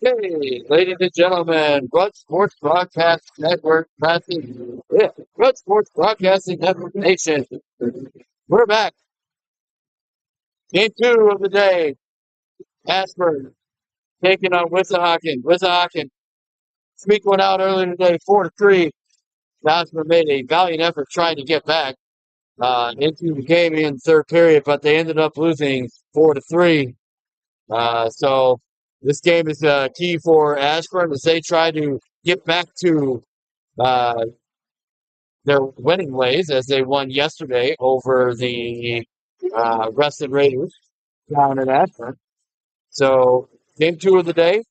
Okay, ladies and gentlemen, Blood Sports Broadcast Network Blood Sports Broadcasting Network Nation. We're back. Game 2 of the day. Ashburn taking on Wissahickon. Wissahickon squeaked one out earlier today, 4-3. Ashburn made a valiant effort trying to get back into the game in the third period, but they ended up losing 4-3. So this game is key for Ashburn as they try to get back to uh, their winning ways as they won yesterday over the Reston Raiders down in Ashburn. So game 2 of the day.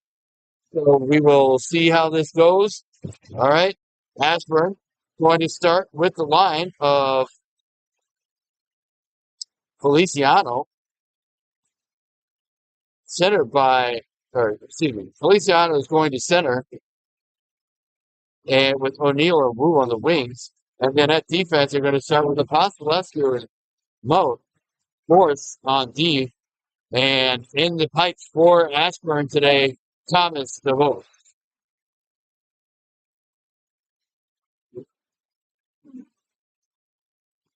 So we will see how this goes. All right. Ashburn going to start with the line of Feliciano, Feliciano is going to center and with O'Neill or Wu on the wings. And then at defense, they're going to start with the Apostolescu mode, Morris on D. And in the pipes for Ashburn today, Thomas DeVoe.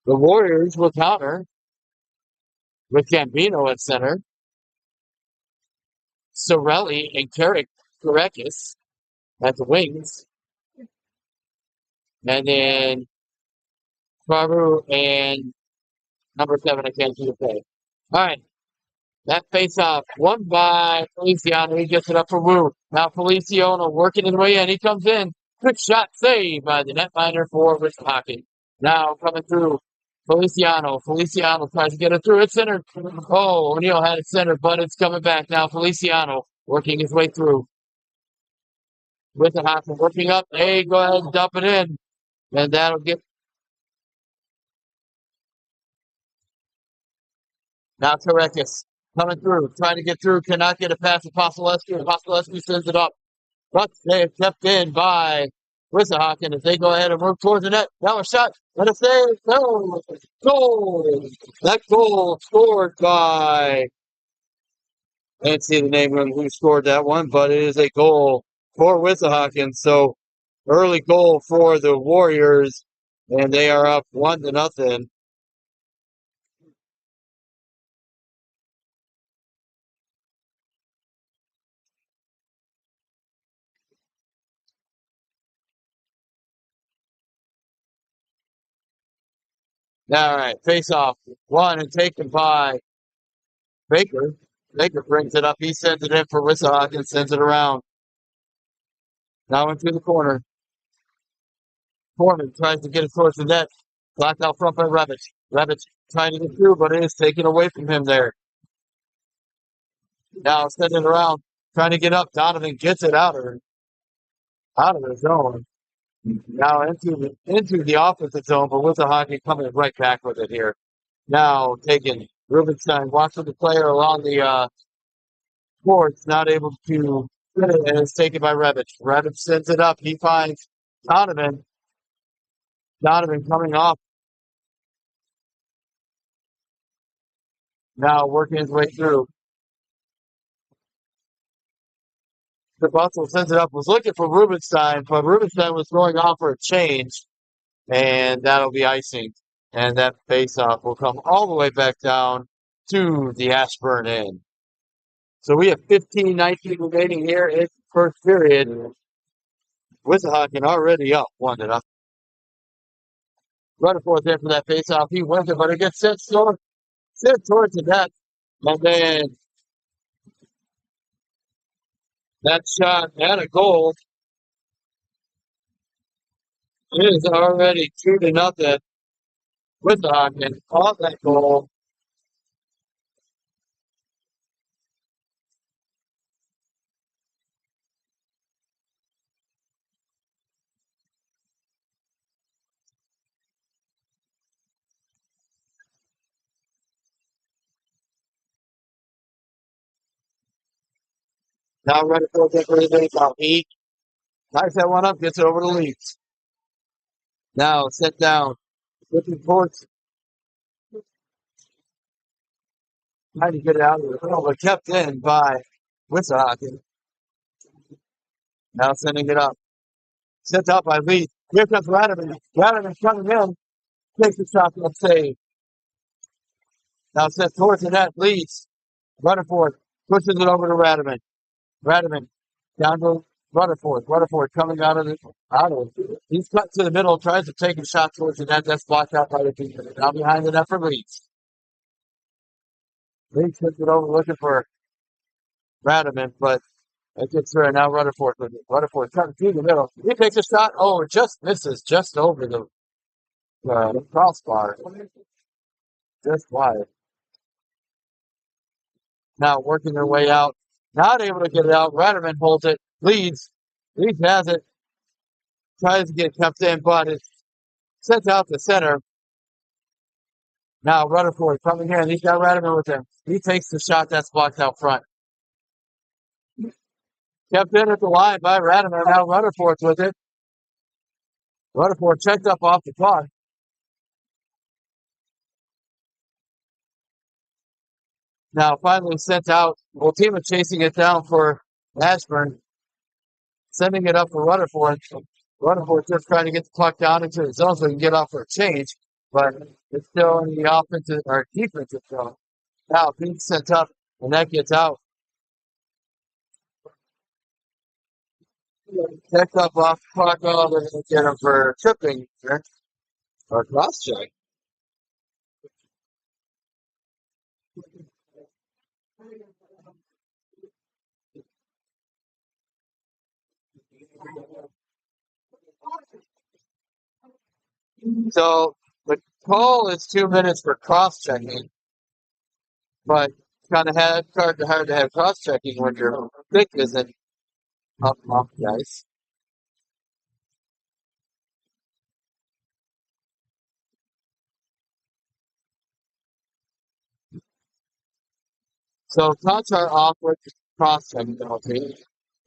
The Warriors will counter with Gambino at center, Sorelli and Karekis at the wings, and then Faru and number 7, I can't see the play. All right. That face off, won by Feliciano. He gets it up for Wu. Now Feliciano working his way in. He comes in. Good shot saved by the netminder for Wissahickon. Now coming through Feliciano. Feliciano tries to get it through. It's centered. Oh, O'Neill had it centered, but it's coming back. Now Feliciano working his way through. Wissahickon working up. Hey, go ahead and dump it in. And that'll get. Now Karekis coming through, trying to get through, cannot get it past Apostolescu. Apostolescu sends it up. But they're kept in by Wissahickon as they go ahead and move towards the net. Now a shot. And a save. No. Goal. That goal scored by. I didn't see the name of who scored that one, but it is a goal for Wissahickon. So early goal for the Warriors, and they are up 1-0. All right, face off. One and taken by Baker. Baker brings it up. He sends it in for Wissahickon, sends it around. Now into the corner. Foreman tries to get it towards the net. Blocked out front by Rebic. Rebic trying to get through, but it is taken away from him there. Now sending it around, trying to get up. Donovan gets it out of the zone. Now into the offensive zone, but Wissahickon coming right back with it here. Now taking Rubenstein, watching the player along the courts, not able to get it, and it's taken by Rebic. Rebic sends it up. He finds Donovan. Donovan coming off. Now working his way through. The Bustle sends it up. Was looking for Rubenstein, but Rubenstein was going off for a change, and that'll be icing. And that face-off will come all the way back down to the Ashburn end. So we have 15-19 remaining here in the first period. Wissahickon already up 1-0. Running forth in for that face-off. He wins it, but it gets sent towards the net. And then that shot and a goal is already 2-0. Wissahickon on that goal. Now running forth in for the face-off. He ties that one up, gets it over the Leafs. Now set down. Looking towards trying to get it out of the field, but kept in by Wissahickon. Now sending it up. Sent out by Lee. Here comes Radiman. Radiman coming in. Takes the shot and save. Now sent towards the net. Leads. Rutherford pushes it over to Radiman. Radiman down to Rutherford. Rutherford coming out of it. He's cut to the middle, tries to take a shot towards the net. That's blocked out by the defense. Now behind the net for Leeds. Leeds puts it over looking for Radiman, but it gets through. Now Rutherford with it. Rutherford cutting through the middle. He takes a shot. Oh, it just misses just over the crossbar. Just wide. Now working their way out. Not able to get it out. Radiman holds it. Leeds has it. Tries to get kept in, but it's sent out to center. Now Rutherford coming in. He's got Radiman with him. He takes the shot that's blocked out front. Kept in at the line by Radiman. Now Rutherford's with it. Rutherford checked up off the clock. Now finally sent out. Ultima chasing it down for Ashburn. Sending it up for Rutherford. Rutherford just trying to get the puck down into the zone so he can get off for a change. But it's still in the offensive or defensive zone. Now being sent up and that gets out. Checked up off the puck. Oh, they're going to get him for tripping here. Or cross check. So the call is 2 minutes for cross checking, but kind of hard to have cross checking when your stick isn't up off the ice. So Conchar off with the cross checking penalty.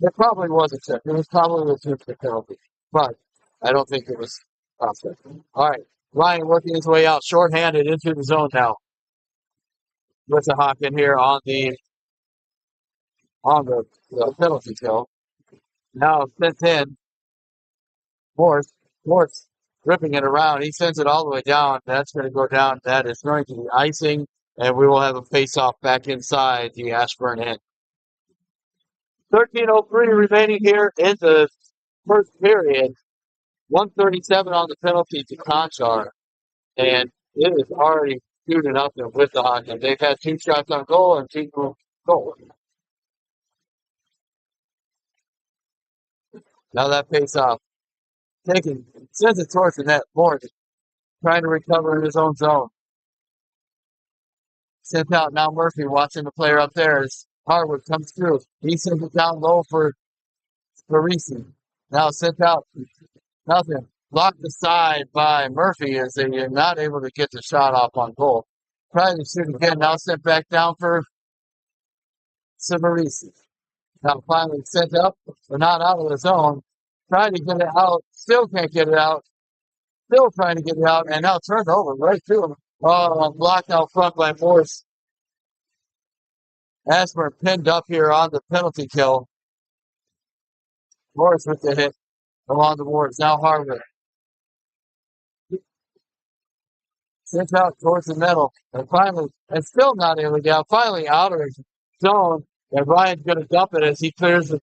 It probably was a check. It was probably a check penalty, but I don't think it was cross checking. All right, Ryan working his way out, shorthanded into the zone now. Wissahickon here on the penalty kill. Now sent in. Morse ripping it around. He sends it all the way down. That's going to go down. That is going to be icing, and we will have a face-off back inside the Ashburn end. 13:03 remaining here in the first period. 137 on the penalty to Conchar, and it is already shooting up there with the Wissahickon. They've had 2 shots on goal and 2 goals. Now that face-off. Sends it towards the net. Morse trying to recover in his own zone. Sent out now Murphy watching the player up there as Harwood comes through. He sends it down low for Parisi. Now sent out. Nothing. Blocked aside by Murphy as they are not able to get the shot off on goal. Trying to shoot again. Now sent back down for Parisi. Now finally sent up, but not out of the zone. Trying to get it out. Still can't get it out. Still trying to get it out. And now turned over right to him. Oh, blocked out front by Morse. Ashburn pinned up here on the penalty kill. Morris with the hit along the boards. Now Harwood. Sent out towards the middle. And still not able to get out. Finally out of his zone. And Ryan's going to dump it as he clears the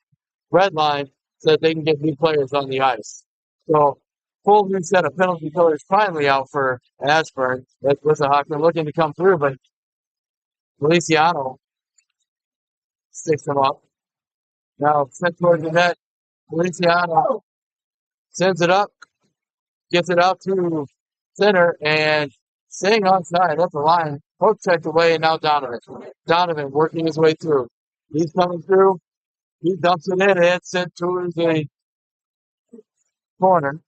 red line so that they can get new players on the ice. So, full new set of penalty killers finally out for Ashburn. That's Wissahickon looking to come through, but Feliciano sticks him up. Now sent towards the net. Feliciano sends it up, gets it out to center, and staying onside up the line. Poke checked away, and now Donovan. Donovan working his way through. He's coming through. He dumps it in, and it's sent towards the corner.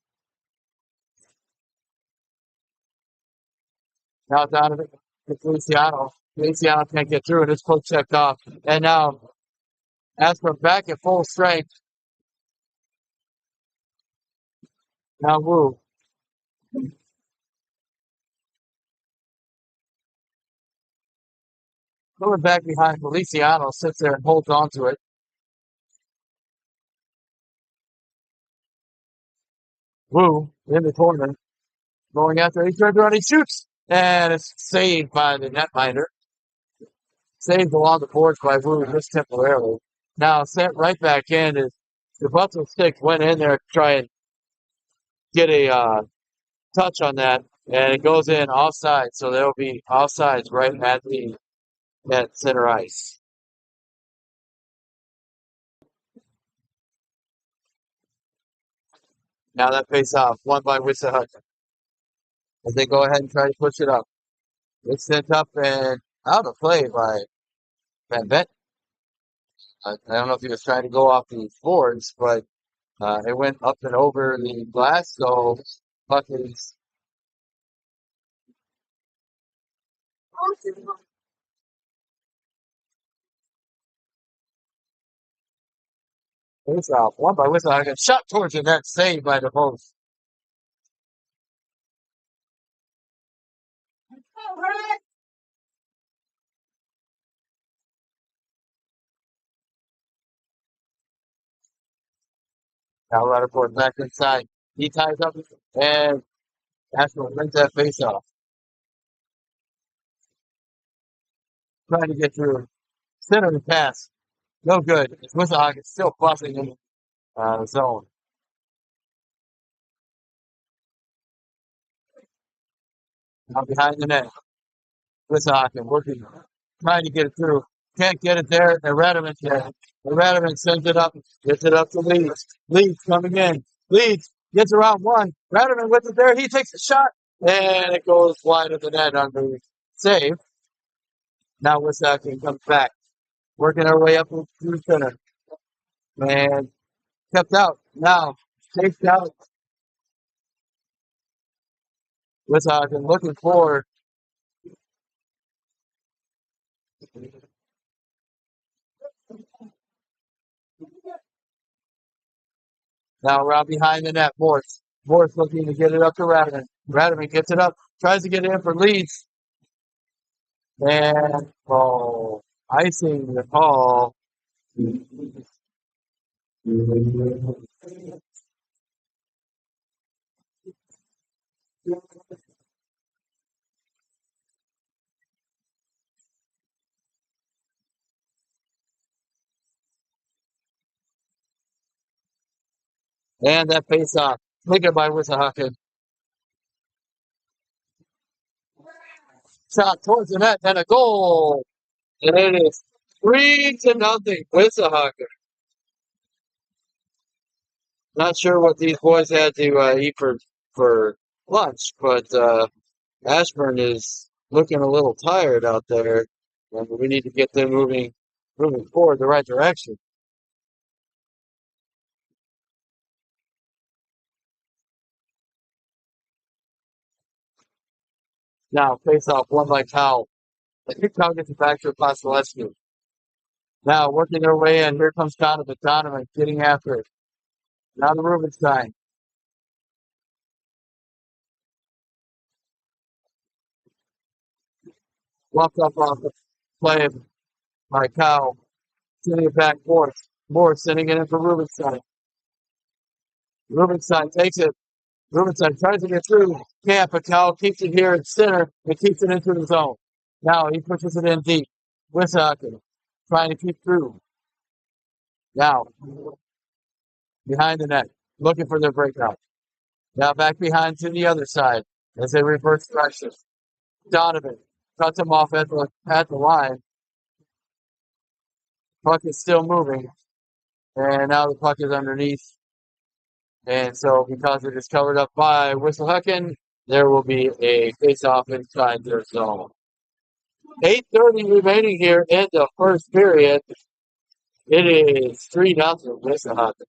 Now Donovan to Feliciano. Feliciano can't get through, and it's poke checked off. And now Ashburn back at full strength. Now Wu. Going back behind Feliciano, sits there and holds on to it. Woo in the corner, going after. He turns around, he shoots, and it's saved by the netminder. Saved along the boards by Woo just temporarily. Now sent right back in is the Buffalo Stick went in there to try and get a touch on that, and it goes in offside, so there'll be offsides right at center ice. Now that face off, won by Wissahickon. As they go ahead and try to push it up. It's sent up and out of play by Van Vet. I don't know if he was trying to go off the boards, but it went up and over the glass, so puck is face off. One by Wissahickon. Shot towards the net, saved by the post. Now Rutherford back inside. He ties up and Ashburn brings that face off. Trying to get through. Center the pass. No good. It's Wissahickon still busting in the zone. Now behind the net. Wissahickon working, trying to get it through. Can't get it there. Radiman sends it up, gets it up to Leeds. Leeds coming in. Leeds gets around one. Radiman with it there. He takes a shot, and it goes wide of the net on the save. Now Wissahickon comes back, working our way up through center. And kept out. Now chased out. Wissahickon looking forward. Now around behind the net, Morse. Morse looking to get it up to Radiman. Radiman gets it up, tries to get it in for Leeds. And icing the call. And that face off. Taken by Wissahickon. Shot towards the net and a goal. And it is 3-0 Wissahickon. Not sure what these boys had to eat for lunch, but Ashburn is looking a little tired out there, and we need to get them moving forward the right direction. Now face off one by Powell. I think Powell gets it back to Vasilevsky. Now working their way in. Here comes Donovan. Donovan getting after it. Now the Rubenstein. Walked up off the play by Powell. Sending it back Morse. Morse sending it in for Rubenstein. Rubenstein takes it. Rubenstein tries to get through. Can't, but Powell keeps it here in center and keeps it into the zone. Now he pushes it in deep. Wissahickon trying to keep through. Now behind the net, looking for their breakout. Now back behind to the other side as they reverse direction. Donovan cuts him off at the line. Puck is still moving, and now the puck is underneath. And so, because it is covered up by Wissahickon, there will be a face-off inside their zone. 8:30 remaining here in the first period. It is 3-0 Wissahickon.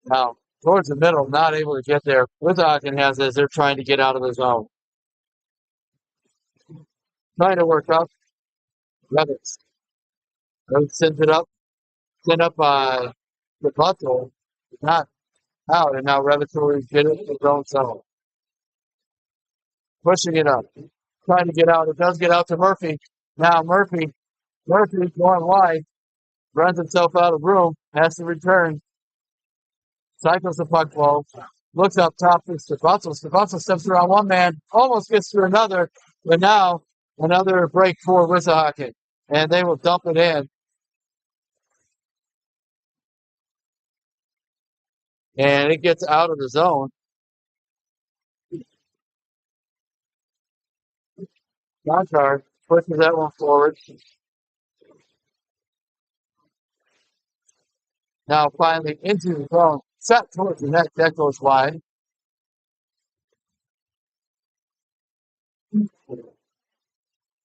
Now, towards the middle, not able to get there. Wissahickon has as they're trying to get out of the zone. Trying to work up. Levis. They sent up by the Buffalo, not out, and now Revelatory get it in his own zone. Pushing it up, trying to get out. It does get out to Murphy. Now Murphy's going wide, runs himself out of room, has to return, cycles the puck ball, looks up top to Stefano. Stefano steps around one man, almost gets to another, but now another break for Wissahickon, and they will dump it in. And it gets out of the zone. Gontard pushes that one forward. Now finally into the zone, set towards the net. That goes wide.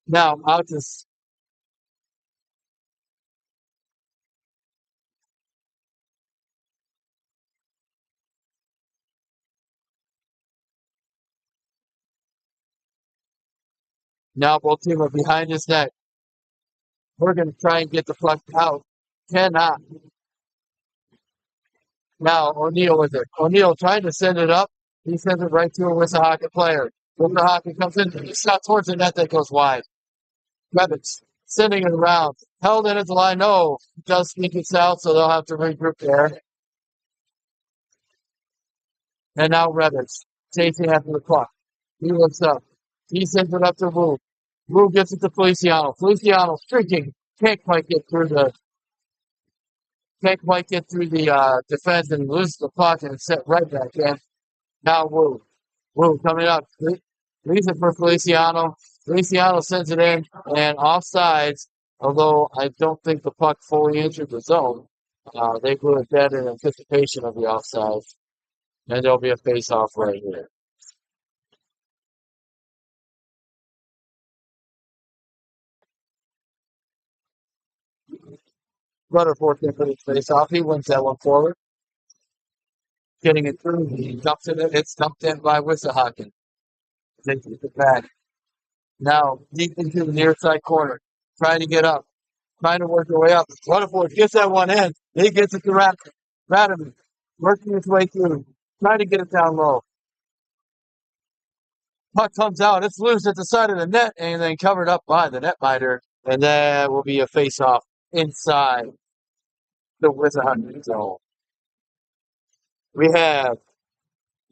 Now out to now both teams are behind his net. We're going to try and get the puck out. Cannot. Now O'Neill with it. O'Neill trying to send it up. He sends it right to a Wissahickon player. Wissahickon comes in. Shot towards the net that goes wide. Revitz sending it around. Held in at the line. No, does sneak it south, so they'll have to regroup there. And now Revitz chasing after the puck. He looks up. He sends it up to Wu. Wu gets it to Feliciano. Feliciano streaking. Can't quite get through the defense and loses the puck and it's set right back in. Now Wu. Wu coming up. Leaves it for Feliciano. Feliciano sends it in and offsides, although I don't think the puck fully entered the zone. They blew it dead in anticipation of the offsides. And there'll be a face-off right here. Rutherford can put his face-off. He wins that one forward. Getting it through. He dumps it in. It's dumped in by Wissahickon. They keep it back. Now, deep into the near side corner. Trying to get up. Trying to work their way up. Rutherford gets that one in. He gets it to Radaman. Working his way through. Trying to get it down low. Puck comes out. It's loose at the side of the net and then covered up by the netminder. And that will be a face-off inside the Wissahickon zone. We have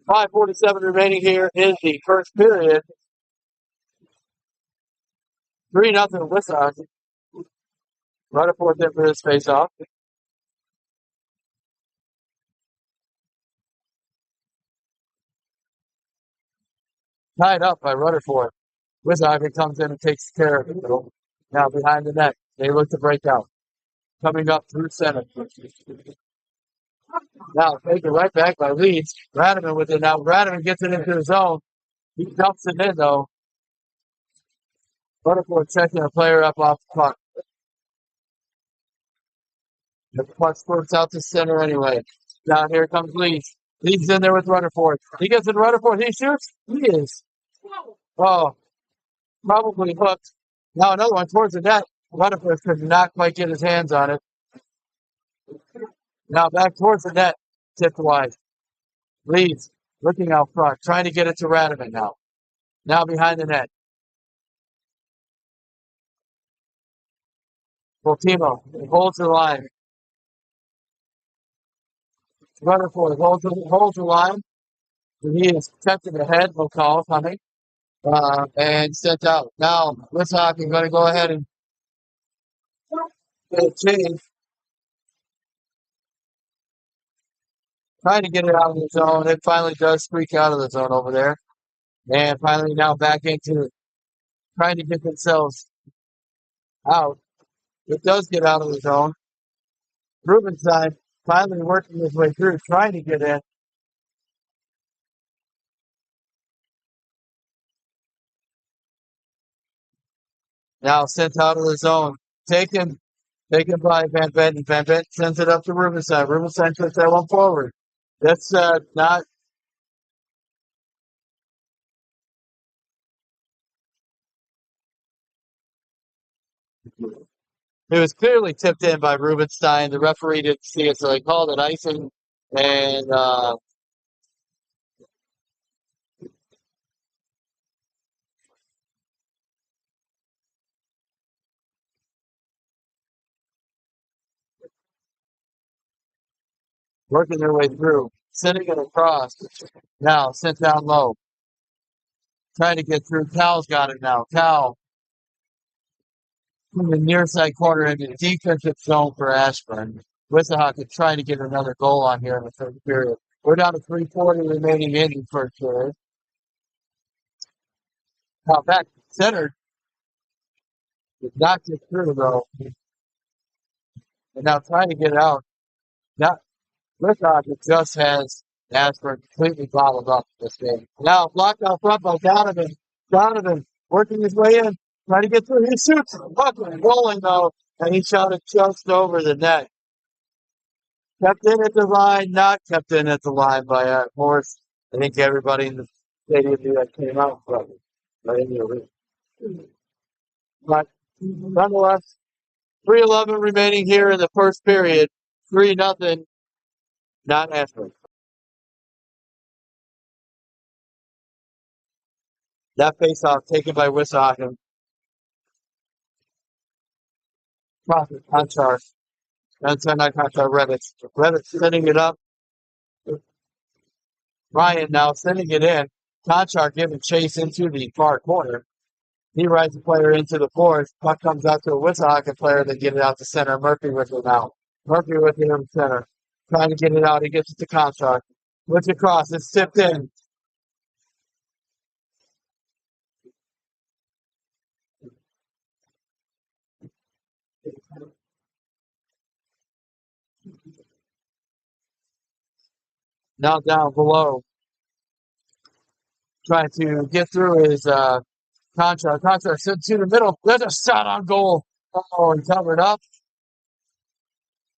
5:47 remaining here in the first period. 3-0 Wissahickon. Rutherford there for his face-off. Tied up by Rutherford. Wissahickon comes in and takes care of it. Now behind the net, they look to break out. Coming up through center. Now taken right back by Leeds. Radaman with it now. Radaman gets it into his zone. He dumps it in though. Rutherford checking a player up off the puck. The puck squirts out to center anyway. Now here comes Leeds. Leeds in there with Rutherford. He gets it to Rutherford. He shoots. He is. Oh, probably hooked. Now another one towards the net. Rutherford could not quite get his hands on it. Now back towards the net. Tipped wide. Leeds looking out front. Trying to get it to Radaman now. Now behind the net. Voltimo holds the line. Rutherford holds the line. He is protecting the head. No call coming. And sent out. Now, Wissahickon going to go ahead and get a change. Trying to get it out of the zone. It finally does squeak out of the zone over there. And finally now back into trying to get themselves out. It does get out of the zone. Rubenstein finally working his way through, trying to get in. Now sent out of the zone. Taken by Van Benten. Van Benten sends it up to Rubenstein. Rubenstein puts that one forward. That's not It was clearly tipped in by Rubenstein. The referee didn't see it, so they called it icing. And working their way through, sending it across. Now sent down low, trying to get through. Cal's got it now. Cal from the near side corner into the defensive zone for Ashburn. Wissahickon trying to get another goal on here in the third period. We're down to 3:40 remaining in the first period. Now back centered. Did not get through though. And now trying to get out. Now Wissahickon just has Ashburn completely bottled up this game. Now blocked out front by Donovan. Donovan working his way in, trying to get through. He shoots, puck rolling though, and he shot it just over the net. Kept in at the line, not kept in at the line by Morris. I think everybody in the stadium knew that came out from it. But nonetheless, 3:11 remaining here in the first period. 3-0, not Ashburn. That face-off taken by Wissahickon. Profit, Conchar. That's not Conchar, Revitz. Revitz sending it up. Ryan now sending it in. Conchar giving chase into the far corner. He rides the player into the fourth. Puck comes out to a Wissahickon player, then get it out to center. Murphy with it now. Murphy with it in center. Trying to get it out. He gets it to Conchar. Puts it across. It's tipped in. Now down below. Trying to get through his Conchar. Conchar sent to the middle. There's a shot on goal. Oh, and covered up.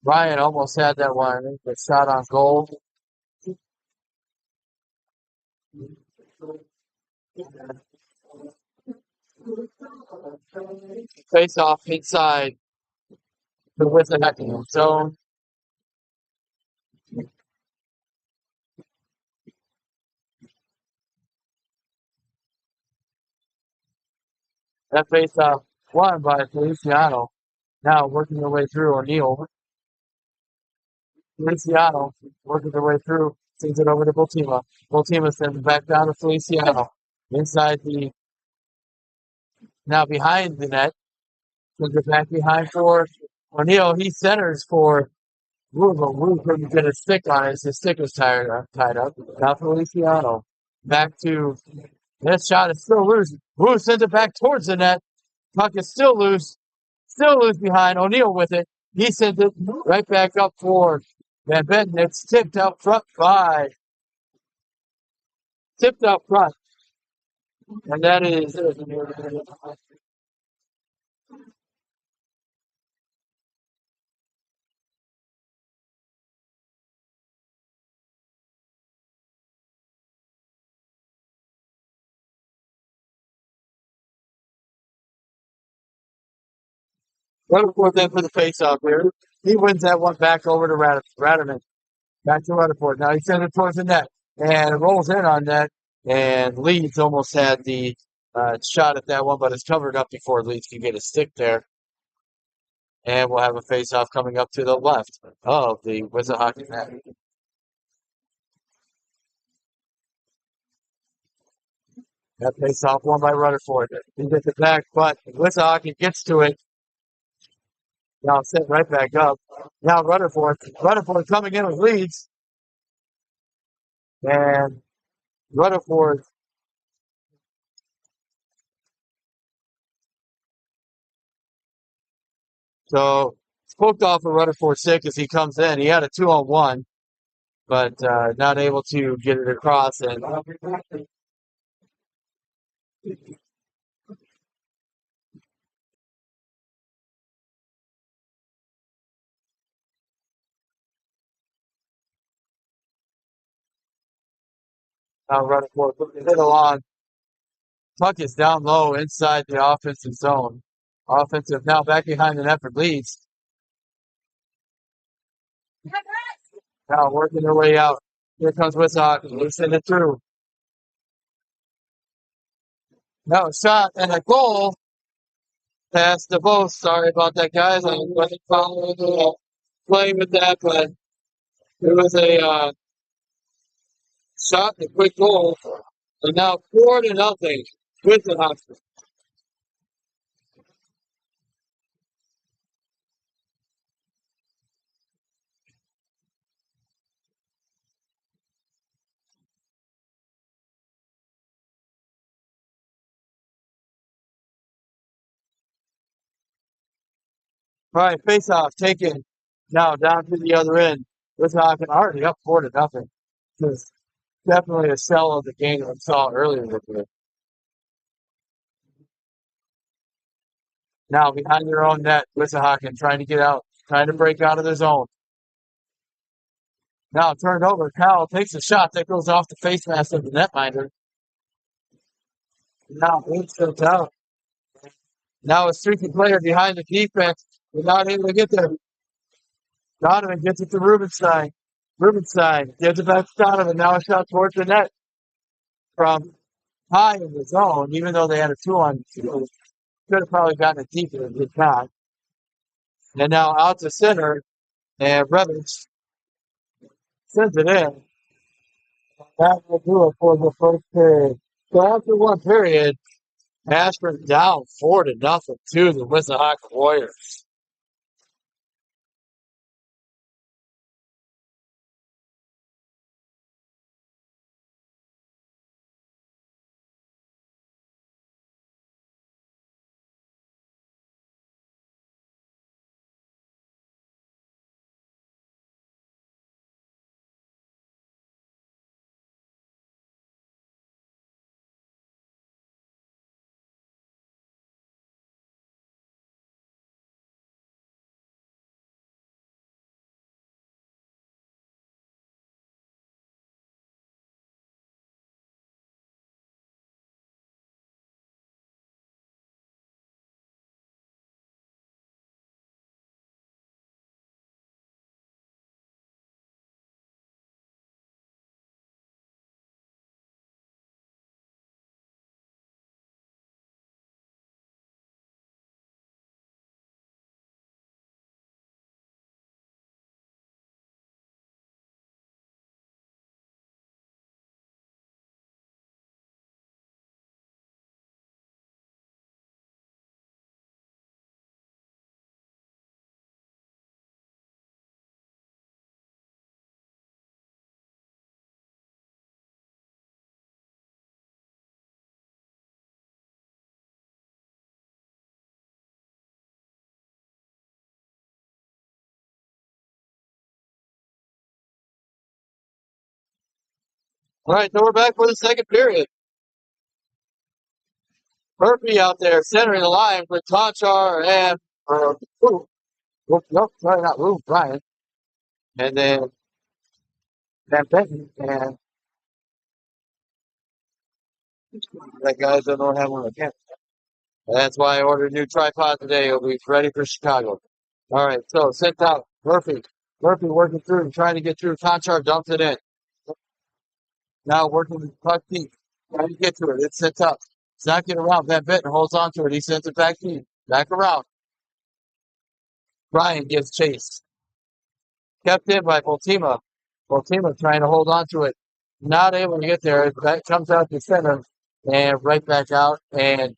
Ryan almost had that one. I think the shot on goal. Face off inside the Wissahickon zone. That face off won by Feliciano. Now working their way through O'Neill. Feliciano working their way through. Sends it over to Bultima. Bultima sends it back down to Feliciano. Inside the now behind the net. Sends it back behind for O'Neill. He centers for Wu, but Wu couldn't get a stick on it. His stick was tied up. Now Feliciano. Back to this shot is still loose. Wu sends it back towards the net. Puck is still loose. Still loose behind. O'Neill with it. He sends it right back up for Van Benton. It's tipped out front by. Tipped out front. And that is. Rutherford then for the face-off here. He wins that one back over to Ratterman. Back to Rutherford. Now he sends it towards the net. And it rolls in on net. And Leeds almost had the shot at that one, but it's covered up before Leeds can get a stick there. And we'll have a face-off coming up to the left of the Wissahickon net. That face-off won by Rutherford. He gets it back, but Wissahickon gets to it. Now set right back up. Now Rutherford. Rutherford coming in with Leeds. And Rutherford. So spoke off of Rutherford sick as he comes in. He had a 2-on-1, but not able to get it across. And now Rutherford putting it along. Puck is down low inside the offensive zone. Offensive now back behind the net for Leeds. Now working their way out. Here comes Wissahickon. They send it through. Now a shot and a goal. Pass to both. Sorry about that, guys. I wasn't following playing with that, but it was a shot and a quick goal. And now 4-0 with the Hawks. All right, face off taken. Now down to the other end. Wissahickon already up 4-0. It's definitely a shell of the game that we saw earlier this year. Now behind their own net, Wissahickon trying to get out, trying to break out of their zone. Now turned over. Cowell takes a shot that goes off the face mask of the netminder. Now it's out. Now a streaky player behind the defense. We're not able to get there. Donovan gets it to Rubenstein. Rubenstein gives it back to Donovan. Now a shot towards the net from high in the zone, even though they had a 2-on-2. Could have probably gotten it deeper and did not. And now out to center, and Revich sends it in. That will do it for the first period. So after one period, Ashburn down 4-0 to the Wissahickon Warriors. All right, so we're back for the second period. Murphy out there centering the line with Conchar and sorry, not Lou, Brian. And then Van Benton and that guy doesn't know how one again. That's why I ordered a new tripod today. It'll be ready for Chicago. All right, so sent out Murphy. Murphy working through, trying to get through. Conchar dumps it in. Now working with puck deep, trying to get to it. It's sent up. It's not getting around. Van Benton holds on to it. He sends it back deep, back around. Brian gives chase. Kept in by Voltima. Voltima trying to hold on to it. Not able to get there. That comes out to center and right back out. And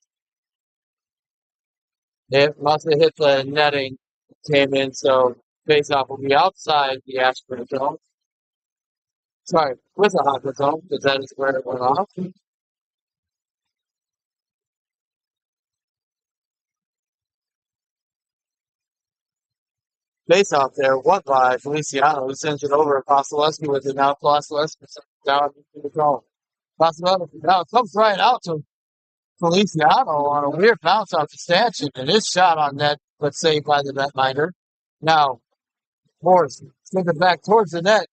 it must have hit the netting. Came in. So face-off will be outside the Ashburn zone. Sorry, with the Hawker zone, because that is where it went off. Face off there, won by Feliciano, who sends it over. Apostolescu with it now. Apostolescu down to the zone. Apostolescu now comes right out to Feliciano on a weird bounce off the stanchion, and his shot on net, but saved by the netminder. Now, Morris sends it back towards the net,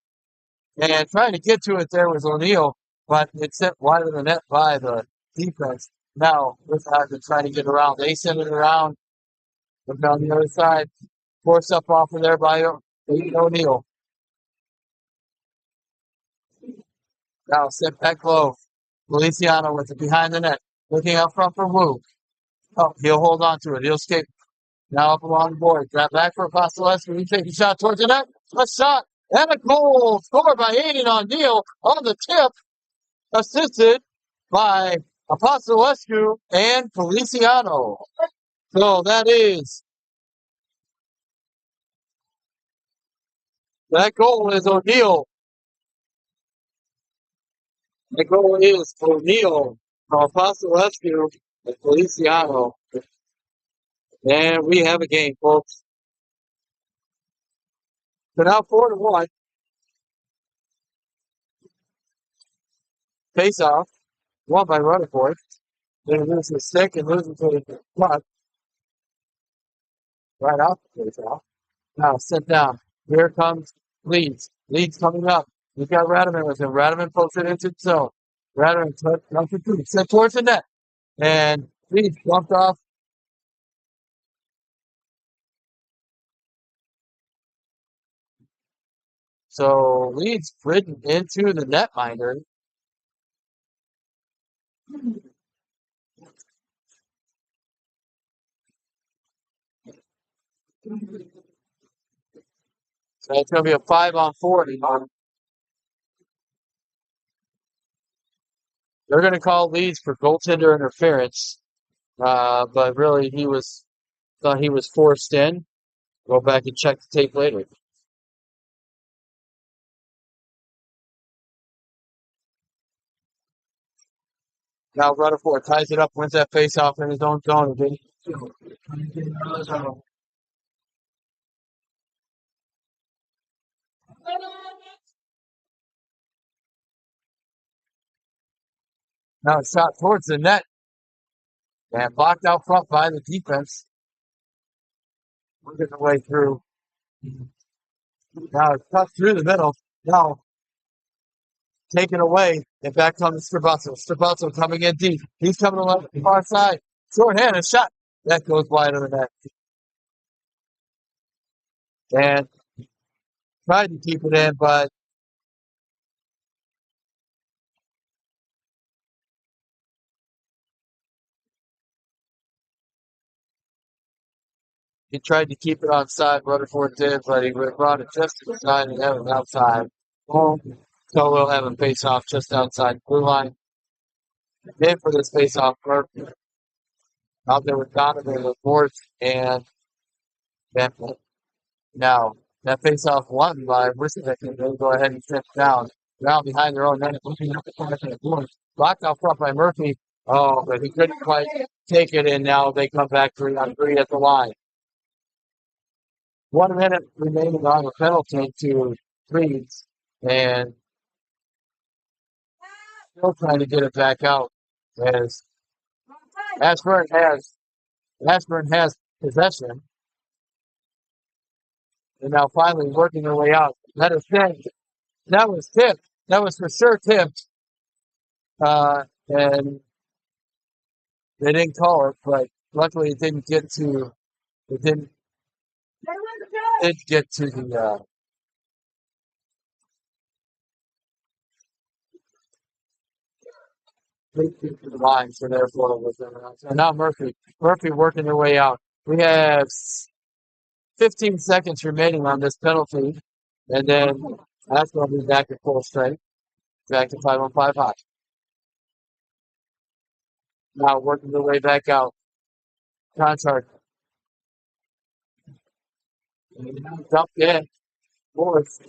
and trying to get to it there was O'Neill, but it's sent wide of the net by the defense. Now, Wissahickon trying to get around. They send it around Look down the other side. Forced up off of there by O'Neal. Now set back low. Feliciano with it behind the net. Looking out front for Wu. Oh, he'll hold on to it. He'll skate. Now up along the board. Grab back for Apostolescu. He takes a shot towards the net. A shot and a goal scored by Aiden O'Neal on the tip. Assisted by Apostolescu and Feliciano. So that goal is O'Neal. The goal is O'Neal from Apostolescu and Feliciano. And we have a game, folks. So now 4-1. Face off. Won by Rutherford. They lose the stick and lose it to the puck. Right off the face off. Now sit down. Here comes Leeds. Leeds coming up. We've got Radovan with him. Radovan posted into the zone. Radovan comes to two. Set towards the net. And Leeds bumped off. So Leeds ridden into the netminder. So it's going to be a 5-on-4 anymore. They're going to call Leeds for goaltender interference. But really, thought he was forced in. Go back and check the tape later. Now Rutherford ties it up, wins that face-off in his own zone. Now a shot towards the net. And blocked out front by the defense. Working the way through. Now it's cut through the middle. Now taken away. And back comes Strabuzzo. Strabuzzo coming in deep. He's coming along the far side. Short-handed shot. That goes wide of the net. And tried to keep it in, but he tried to keep it onside. Rutherford did, but he brought it just to the side and have it outside. So we'll have a face-off just outside the blue line. Then for this face-off, Murphy out there with Donovan with Morse and Bentley. Now, that face-off won by Wissahickon. They'll go ahead and step down. Now behind their own net, looking up the board. Blocked out front by Murphy. Oh, but he couldn't quite take it, and now they come back 3-on-3 at the line. 1 minute remaining on the penalty to Leeds, and still trying to get it back out as Ashburn has possession, and now finally working their way out. That was tipped. That was for sure tipped, and they didn't call it, but luckily it didn't get to the line, so therefore it was around. So now Murphy working their way out. We have 15 seconds remaining on this penalty, and then that's going to be back at full strength, back to 5-on-5 hockey. Now working their way back out. Contract. Dumped in. Ward's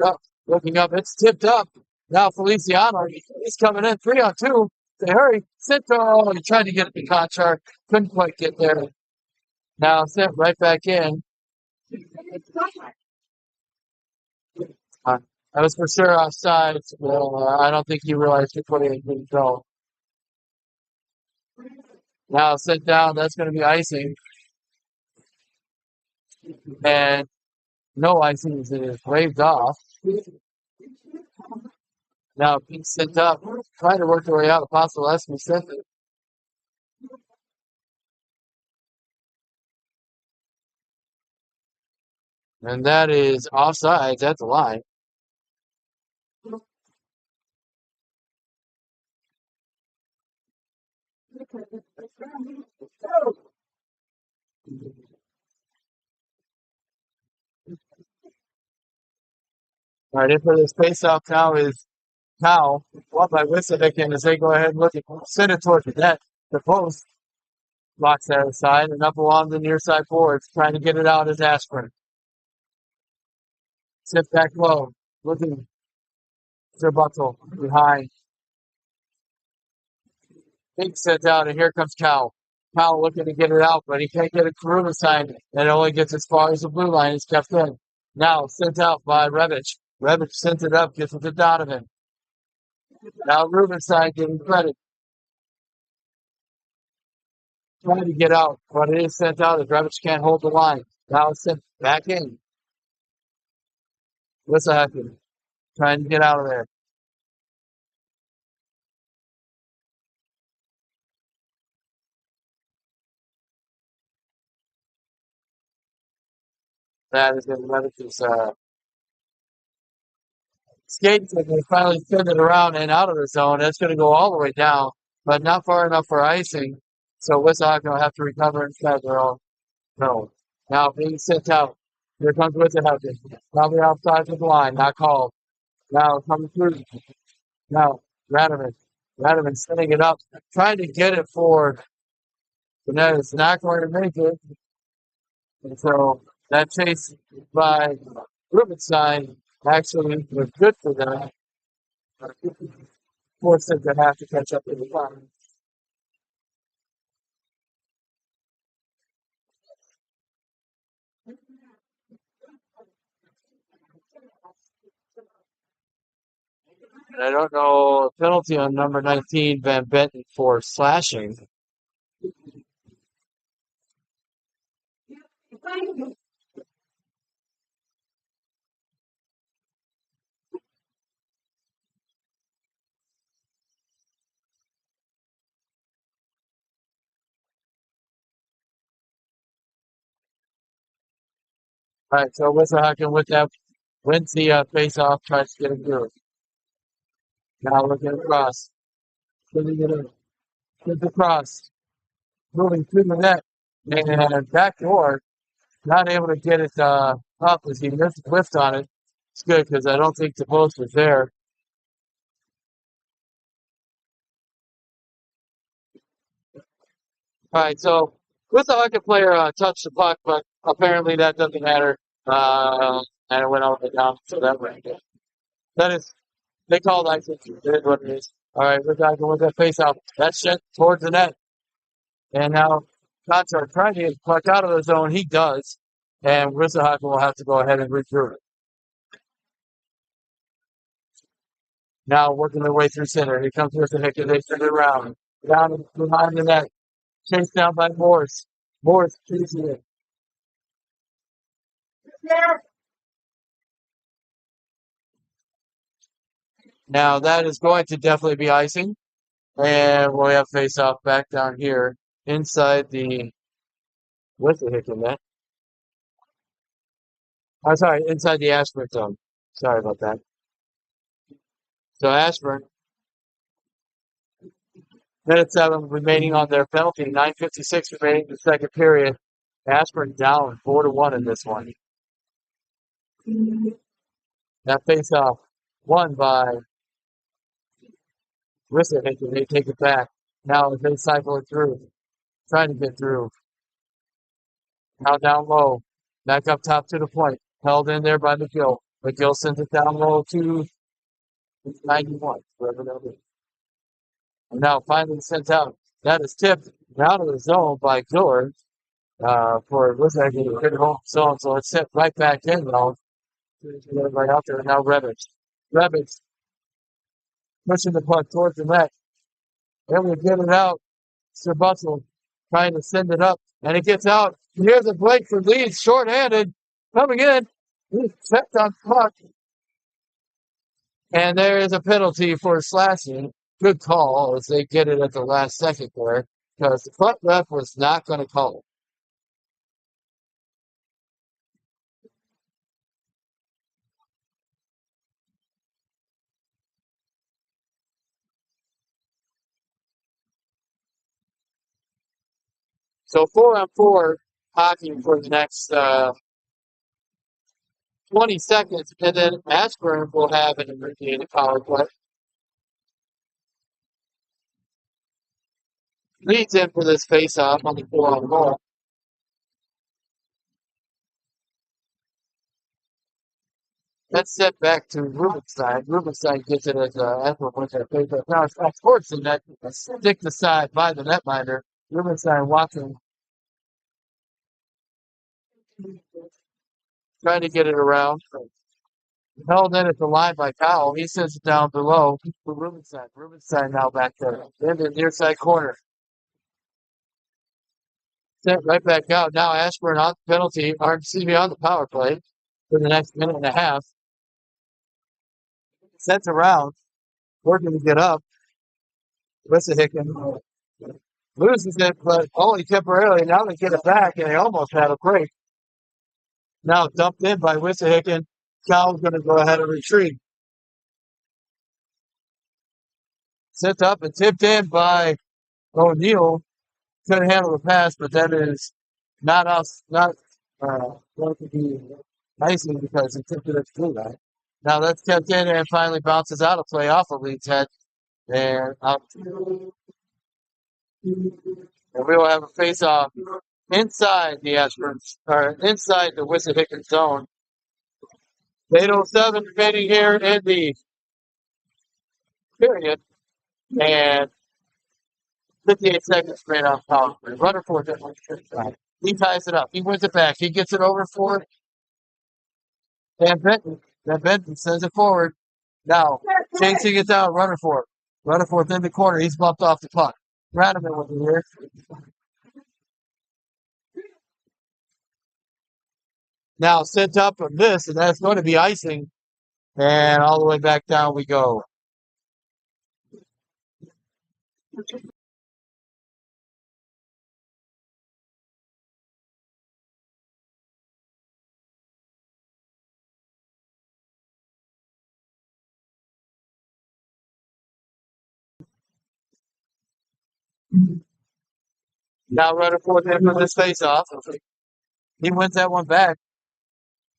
up, looking up. It's tipped up. Now Feliciano, he's coming in 3-on-2. Say, hurry, sit there. Oh, he tried to get it to Conchar. Couldn't quite get there. Now sent right back in. That was for sure offside. Well, I don't think he realized he put it in control. Now sent down. That's going to be icing. And no icing is waved off. Now being sent up, trying to work their way out. Apostolescu sent it. And that is offsides at the line. All right, in for this faceoff now is Powell, won by Wissahickon as they go ahead and look at send it towards the net. The post blocks that aside and up along the near side boards, trying to get it out is Ashburn. Sits back low, looking for Buckle behind. Big sets out, and here comes Cowell. Cowell looking to get it out, but he can't get a Karuma sign, and it only gets as far as the blue line. It's kept in. Now sent out by Revich. Revich sends it up, gets it to Donovan. Now Rubenstein getting credit. Trying to get out, but it is sent out as Revich can't hold the line. Now it's sent back in. Wissahickon trying to get out of there. That is going to Revich's skates, and they finally send it around and out of the zone. That's going to go all the way down, but not far enough for icing. So Wissahickon will have to recover inside their own zone. Now being sent out. Here comes Wissahickon. Probably outside of the line, not called. Now coming through. Now Radovan. Radovan setting it up, trying to get it for the net. It's not going to make it. And so that chase by Rubenstein actually was good for them. Forced them to have to catch up to the clock. And I don't know, penalty on number 19, Van Benton, for slashing. All right, so Wissahickon with that wins the face-off, tries to get it through. Now looking across, sending it in, sends across, moving through the net, and back door, not able to get it up as he whiffed on it. It's good because I don't think the post was there. All right, so Wissahickon player touched the puck, but apparently that doesn't matter. And it went all the way down, so that went good. That is, they called icing. It is what it is. All right, Wissahickon with that face off. That's shit towards the net. And now Kotsar trying to get the puck out of the zone. He does. And Wissahickon will have to go ahead and regroup it. Now working their way through center. Here comes Wissahickon. They send it around. Down behind the net. Chased down by Morris. Morris chasing it. Now that is going to definitely be icing. And we have face off back down here inside the Wissahickon net. I'm sorry, inside the Ashburn zone. Sorry about that. So Ashburn, minute 7 remaining on their penalty, 9:56 remaining in the second period. Ashburn down 4-1 in this one. That face off won by Wissahickon. They take it back. Now they cycle it through, trying to get through. Now down low, back up top to the point. Held in there by McGill. McGill sends it down low to 91, wherever that is. And now finally sent out. That is tipped out of the zone by George for Wissahickon to hit home zone. So it's sent right back in though. Right out there. Now Revich. Revich pushing the puck towards the net. Able to get it out. Sir Bustle trying to send it up. And it gets out. Here's a break for Leeds, shorthanded. Coming in. He's checked on puck. And there is a penalty for slashing. Good call as they get it at the last second there. Because the front ref was not going to call it. So 4-on-4 hockey for the next 20 seconds, and then Ashburn will have an abbreviated power play. Leads in for this face-off on the 4-on-4. That's set back to Rubenstein. Rubenstein gets it as Ashburn wins that face-off. Now it's off course, and that stick aside by the netminder. Rubenstein watching, trying to get it around. Held in at the line by Powell. He sends it down below for Rubenstein. Rubenstein now back there in the near side corner. Sent right back out. Now Ashburn on the penalty, or excuse me, on the power play for the next minute and a half. Sent around, working to get up. Wissahickon loses it, but only temporarily. Now they get it back, and they almost had a break. Now dumped in by Wissahickon. Cal's going to go ahead and retreat. Sent up and tipped in by O'Neill. Couldn't handle the pass, but that is not us, not going to be icing because he tipped it through that. Now that's kept in and finally bounces out of play off of Leeds' head. And out. And we will have a face-off inside the Ashburn, or inside the Wissahickon zone. 8:07 remaining here in the period. And 58 seconds straight off power. Runner for it. He ties it up. He wins it back. He gets it over for Van Benton. Van Benton sends it forward. Now, chasing it down. Runner for it. Runner for it in the corner. He's bumped off the puck. Radiman with it here. Now sent up a miss, and that's going to be icing. And all the way back down we go. Now runner fourth in for this face-off. He wins that one back.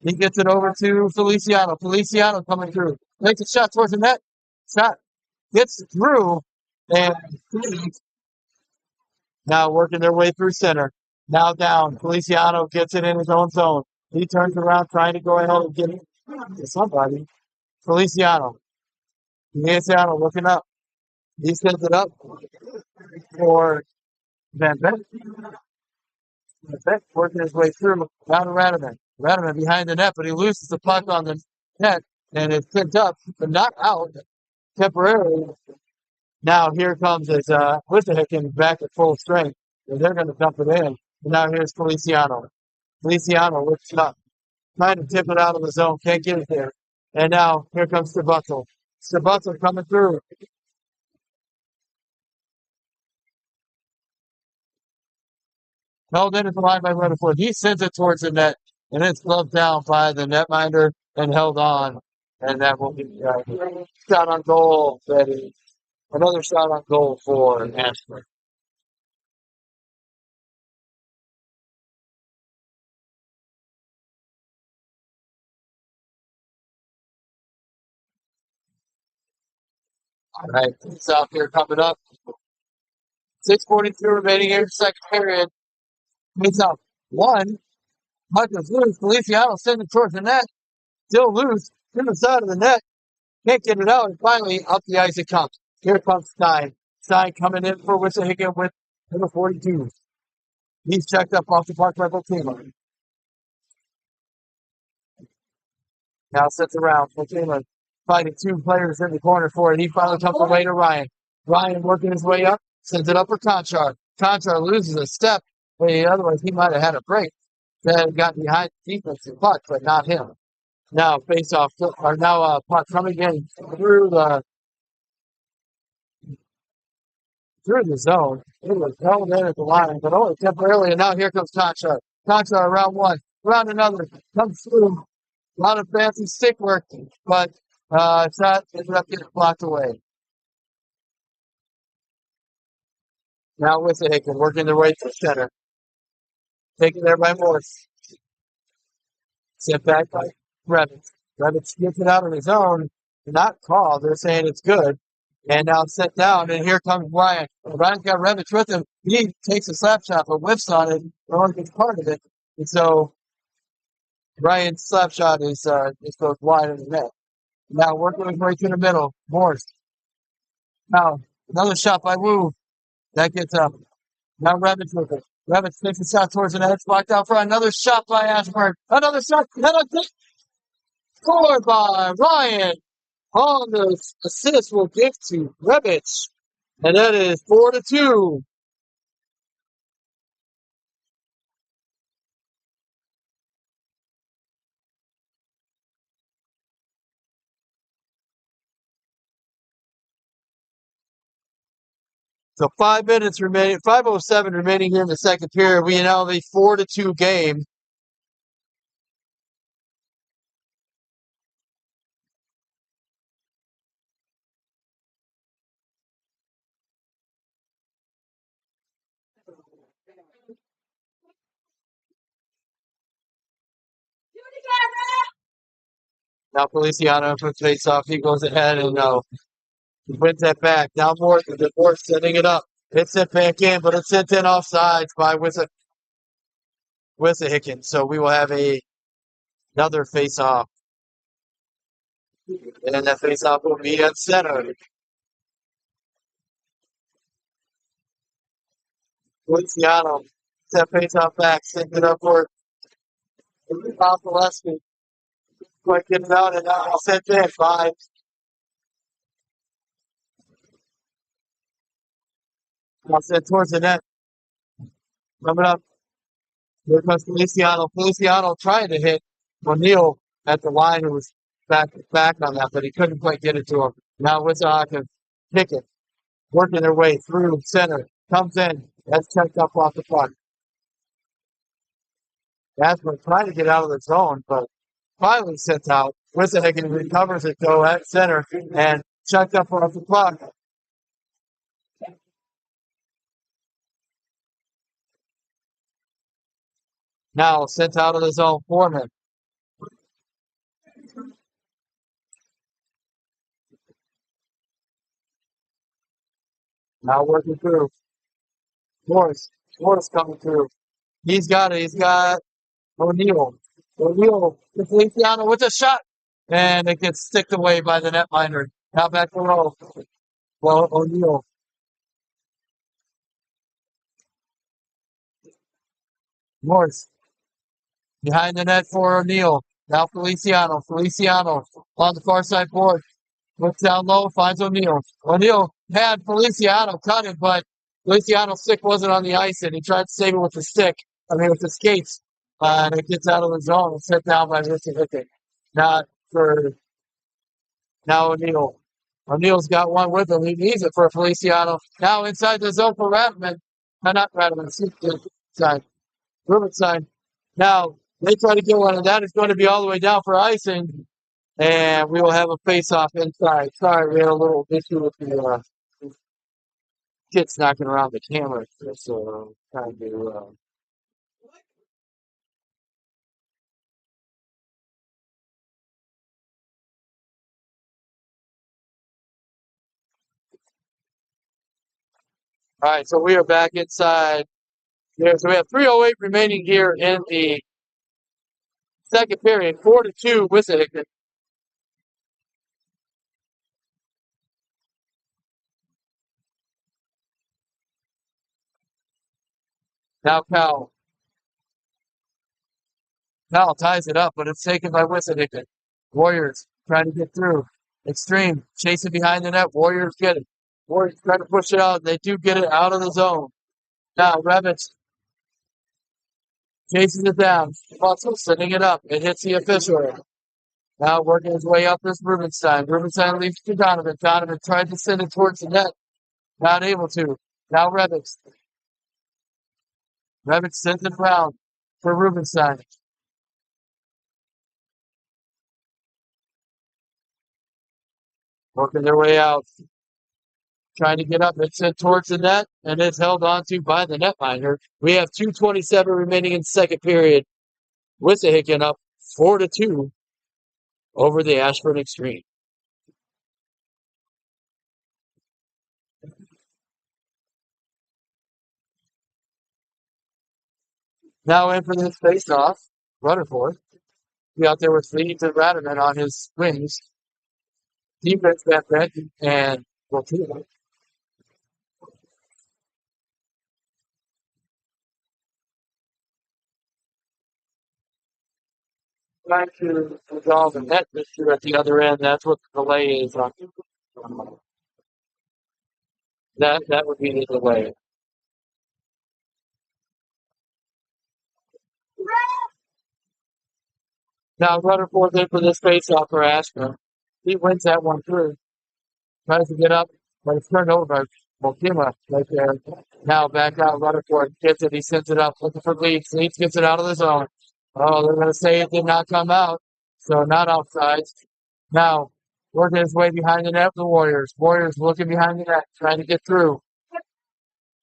He gets it over to Feliciano. Feliciano coming through. Makes a shot towards the net. Shot gets through. And now working their way through center. Now down. Feliciano gets it in his own zone. He turns around trying to go ahead and get it to somebody. Feliciano. Feliciano looking up. He sends it up for Van Beck. Van Beck working his way through. Down to Radiman. Radiman behind the net, but he loses the puck on the net, and it's picked up, but not out temporarily. Now here comes his Wissahickon back at full strength, and they're going to dump it in. And now here's Feliciano. Feliciano lifts it up, trying to tip it out of the zone, can't get it there. And now here comes Stabutzel. Stabutzel coming through. Held in at the line by Rutherford. He sends it towards the net, and it's gloved down by the netminder and held on. And that will be shot on goal. That is another shot on goal for Ashburn. All right, South here coming up. 6:42 remaining here, second period. Meets up one. Puck is loose. Feliciano sending it towards the net. Still loose. To the side of the net. Can't get it out. And finally, up the ice it comes. Here comes Stein. Stein coming in for Wissahickon with number 42. He's checked up off the puck by Bokema. Now sits around. Bokema fighting two players in the corner for it. He finally comes away to Ryan. Ryan working his way up. Sends it up for Conchar. Conchar loses a step. Otherwise, he might have had a break. That got behind the defensive puck, but not him. Now face off, or now puck coming in through the zone. It was held in at the line, but only temporarily. And now here comes Conchar. Conchar around one, around another, comes through. A lot of fancy stick work, but shot ended up getting blocked away. Now Wissahickon working their way to center. Taken there by Morse. Sent back by Revitz. Revitz gets it out on his own. Not called. They're saying it's good. And now it's set down, and here comes Ryan. Ryan's got Revitz with him. He takes a slap shot, but whiffs on it. Or gets part of it. And so Ryan's slap shot is just goes wide in the net. Now working his way to the middle. Morse. Now another shot by Wu. That gets up. Now Revitz with it. Revitz takes a shot towards the net. It's blocked out for another shot by Ashburn. Another shot. Another scored by Ryan. On the assist will give to Revitz. And that is 4-2. So 5 minutes remaining, 5:07 remaining here in the second period. We now have a 4-2 game. Now Feliciano puts face off. He goes ahead and wins that back. Now Morton, the board setting it up. It's it back in, but it's sent in offsides by Wissahickon. So we will have another face off. And that face off will be at center. Feliciano, that face off back, sends it up for Gillespie. Quick gets out and now sent in 5. Now sent towards the net. Coming up. Here comes Feliciano. Feliciano trying to hit O'Neill at the line, who was back on that, but he couldn't quite get it to him. Now Wissahickon kick it. Working their way through center. Comes in. That's checked up off the puck. Ashburn trying to get out of the zone, but finally sent out. Wissahickon recovers it though at center and checked up off the puck. Now sent out of the zone. Foreman. Now working through. Morris coming through. He's got O'Neill. O'Neill to Feliciano with a shot. And it gets sticked away by the netminder. Now back to row. Well, O'Neill. Morris. Behind the net for O'Neill. Now Feliciano. Feliciano on the far side board. Looks down low, finds O'Neill. O'Neill had Feliciano cut it, but Feliciano's stick wasn't on the ice, and he tried to save it with the stick. With the skates. And it gets out of the zone and set down by Wissahickon. Not for now O'Neill. O'Neill's got one with him. He needs it for Feliciano. Now inside the zone for Ratman. No, not Ratman. Side. Rubenstein. Now they try to get one, and that is going to be all the way down for icing. And we will have a face-off inside. Sorry, we had a little issue with the kids knocking around the camera. So trying to all right, so we are back inside there. So we have 3:08 remaining here in the second period. 4-2 Wissahickon. Now Cal ties it up, but it's taken by Wissahickon. Warriors trying to get through. Xtreme chasing behind the net. Warriors get it. Warriors trying to push it out. They do get it out of the zone. Now Revitz chases it down. Also setting it up. It hits the official. Now working his way up is Rubenstein. Rubenstein leaves to Donovan. Donovan tried to send it towards the net. Not able to. Now Revitz. Revitz sends it around for Rubenstein. Working their way out. trying to get up. It's sent towards the net, and it's held onto by the netminder. We have 2:27 remaining in the second period. Wissahickon up 4-2 over the Ashburn Xtreme. Now in for this face-off. Rutherford. Be out there with Lee to Ratterman on his wings. Defense back then, and well, trying to resolve the net issue at the other end. That's what the delay is on. That would be the delay. Now Rutherford in for this face-off for Ashburn. He wins that one through. Tries to get up, but it's turned over by Mokima right there. Now back out, Rutherford gets it. He sends it up, looking for Leeds. Leeds gets it out of the zone. Oh, they're going to say it did not come out, so not outside. Now working his way behind the net for the Warriors. Warriors looking behind the net, trying to get through.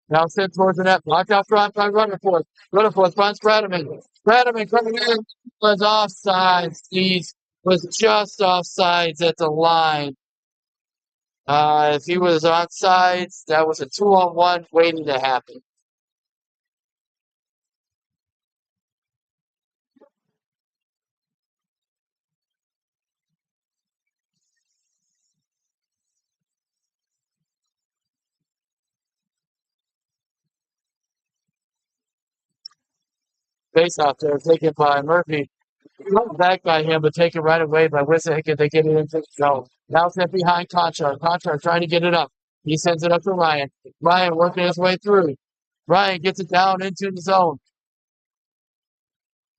Now sent towards the net, blocked out front by Rutherford. Rutherford finds Bradman. Bradman coming in was offside. He was just offsides at the line. If he was on sides, that was a 2-on-1 waiting to happen. Face off there, taken by Murphy. Not back by him, but taken right away by Wissahickon. They get it into the zone. Now sent behind Conchar. Conchar trying to get it up. He sends it up to Ryan. Ryan working his way through. Ryan gets it down into the zone.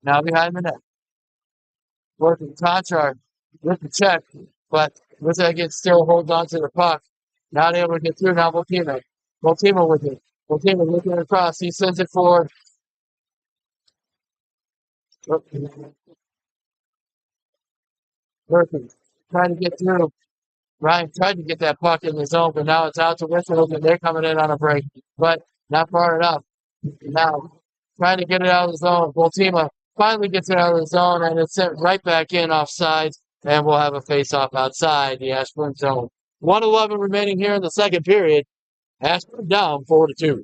Now behind the net. Working Conchar with the check, but Wissahickon still holds on to the puck. Not able to get through now. Voltima. Voltima with it. Voltima looking across. He sends it forward. Murphy trying to get through. Ryan tried to get that puck in the zone, but now it's out to Wissahickon. They're coming in on a break, but not far enough. Now trying to get it out of the zone. Voltima finally gets it out of the zone, and it's sent right back in offsides, and we'll have a face-off outside the Ashburn zone. 1:11 remaining here in the second period. Ashburn down 4-2.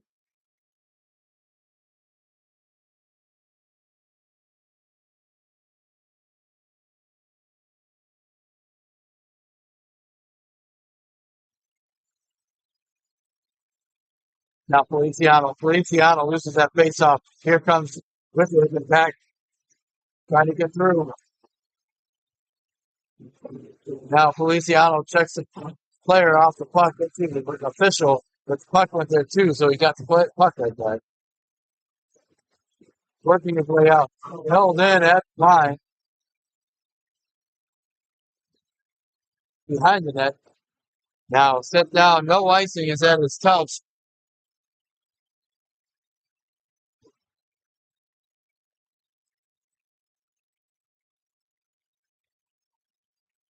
Now Feliciano. Feliciano loses that face-off. Here comes Wissahickon back, trying to get through. Now Feliciano checks the player off the puck. It's even official, but the puck went there too, so he got the puck right back. Working his way out. Held in at line. Behind the net. Now set down. No icing is at his touch.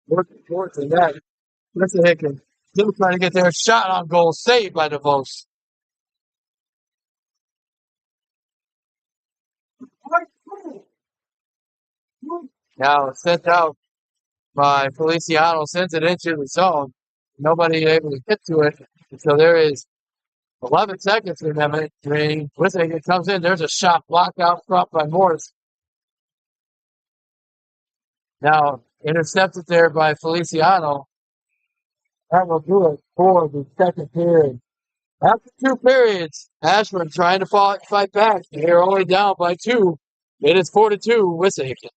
Working towards the net. Wissahickon still trying to get their shot on goal. Saved by DeVos. Now sent out by Feliciano. Sends it into the zone. Nobody able to get to it. So there is 11 seconds remaining. Wissahickon comes in. There's a shot blocked out front by Morris. Now intercepted there by Feliciano. That will do it for the second period. After two periods, Ashburn trying to fight back. They're only down by 2. It is 4-2 Wissahickon.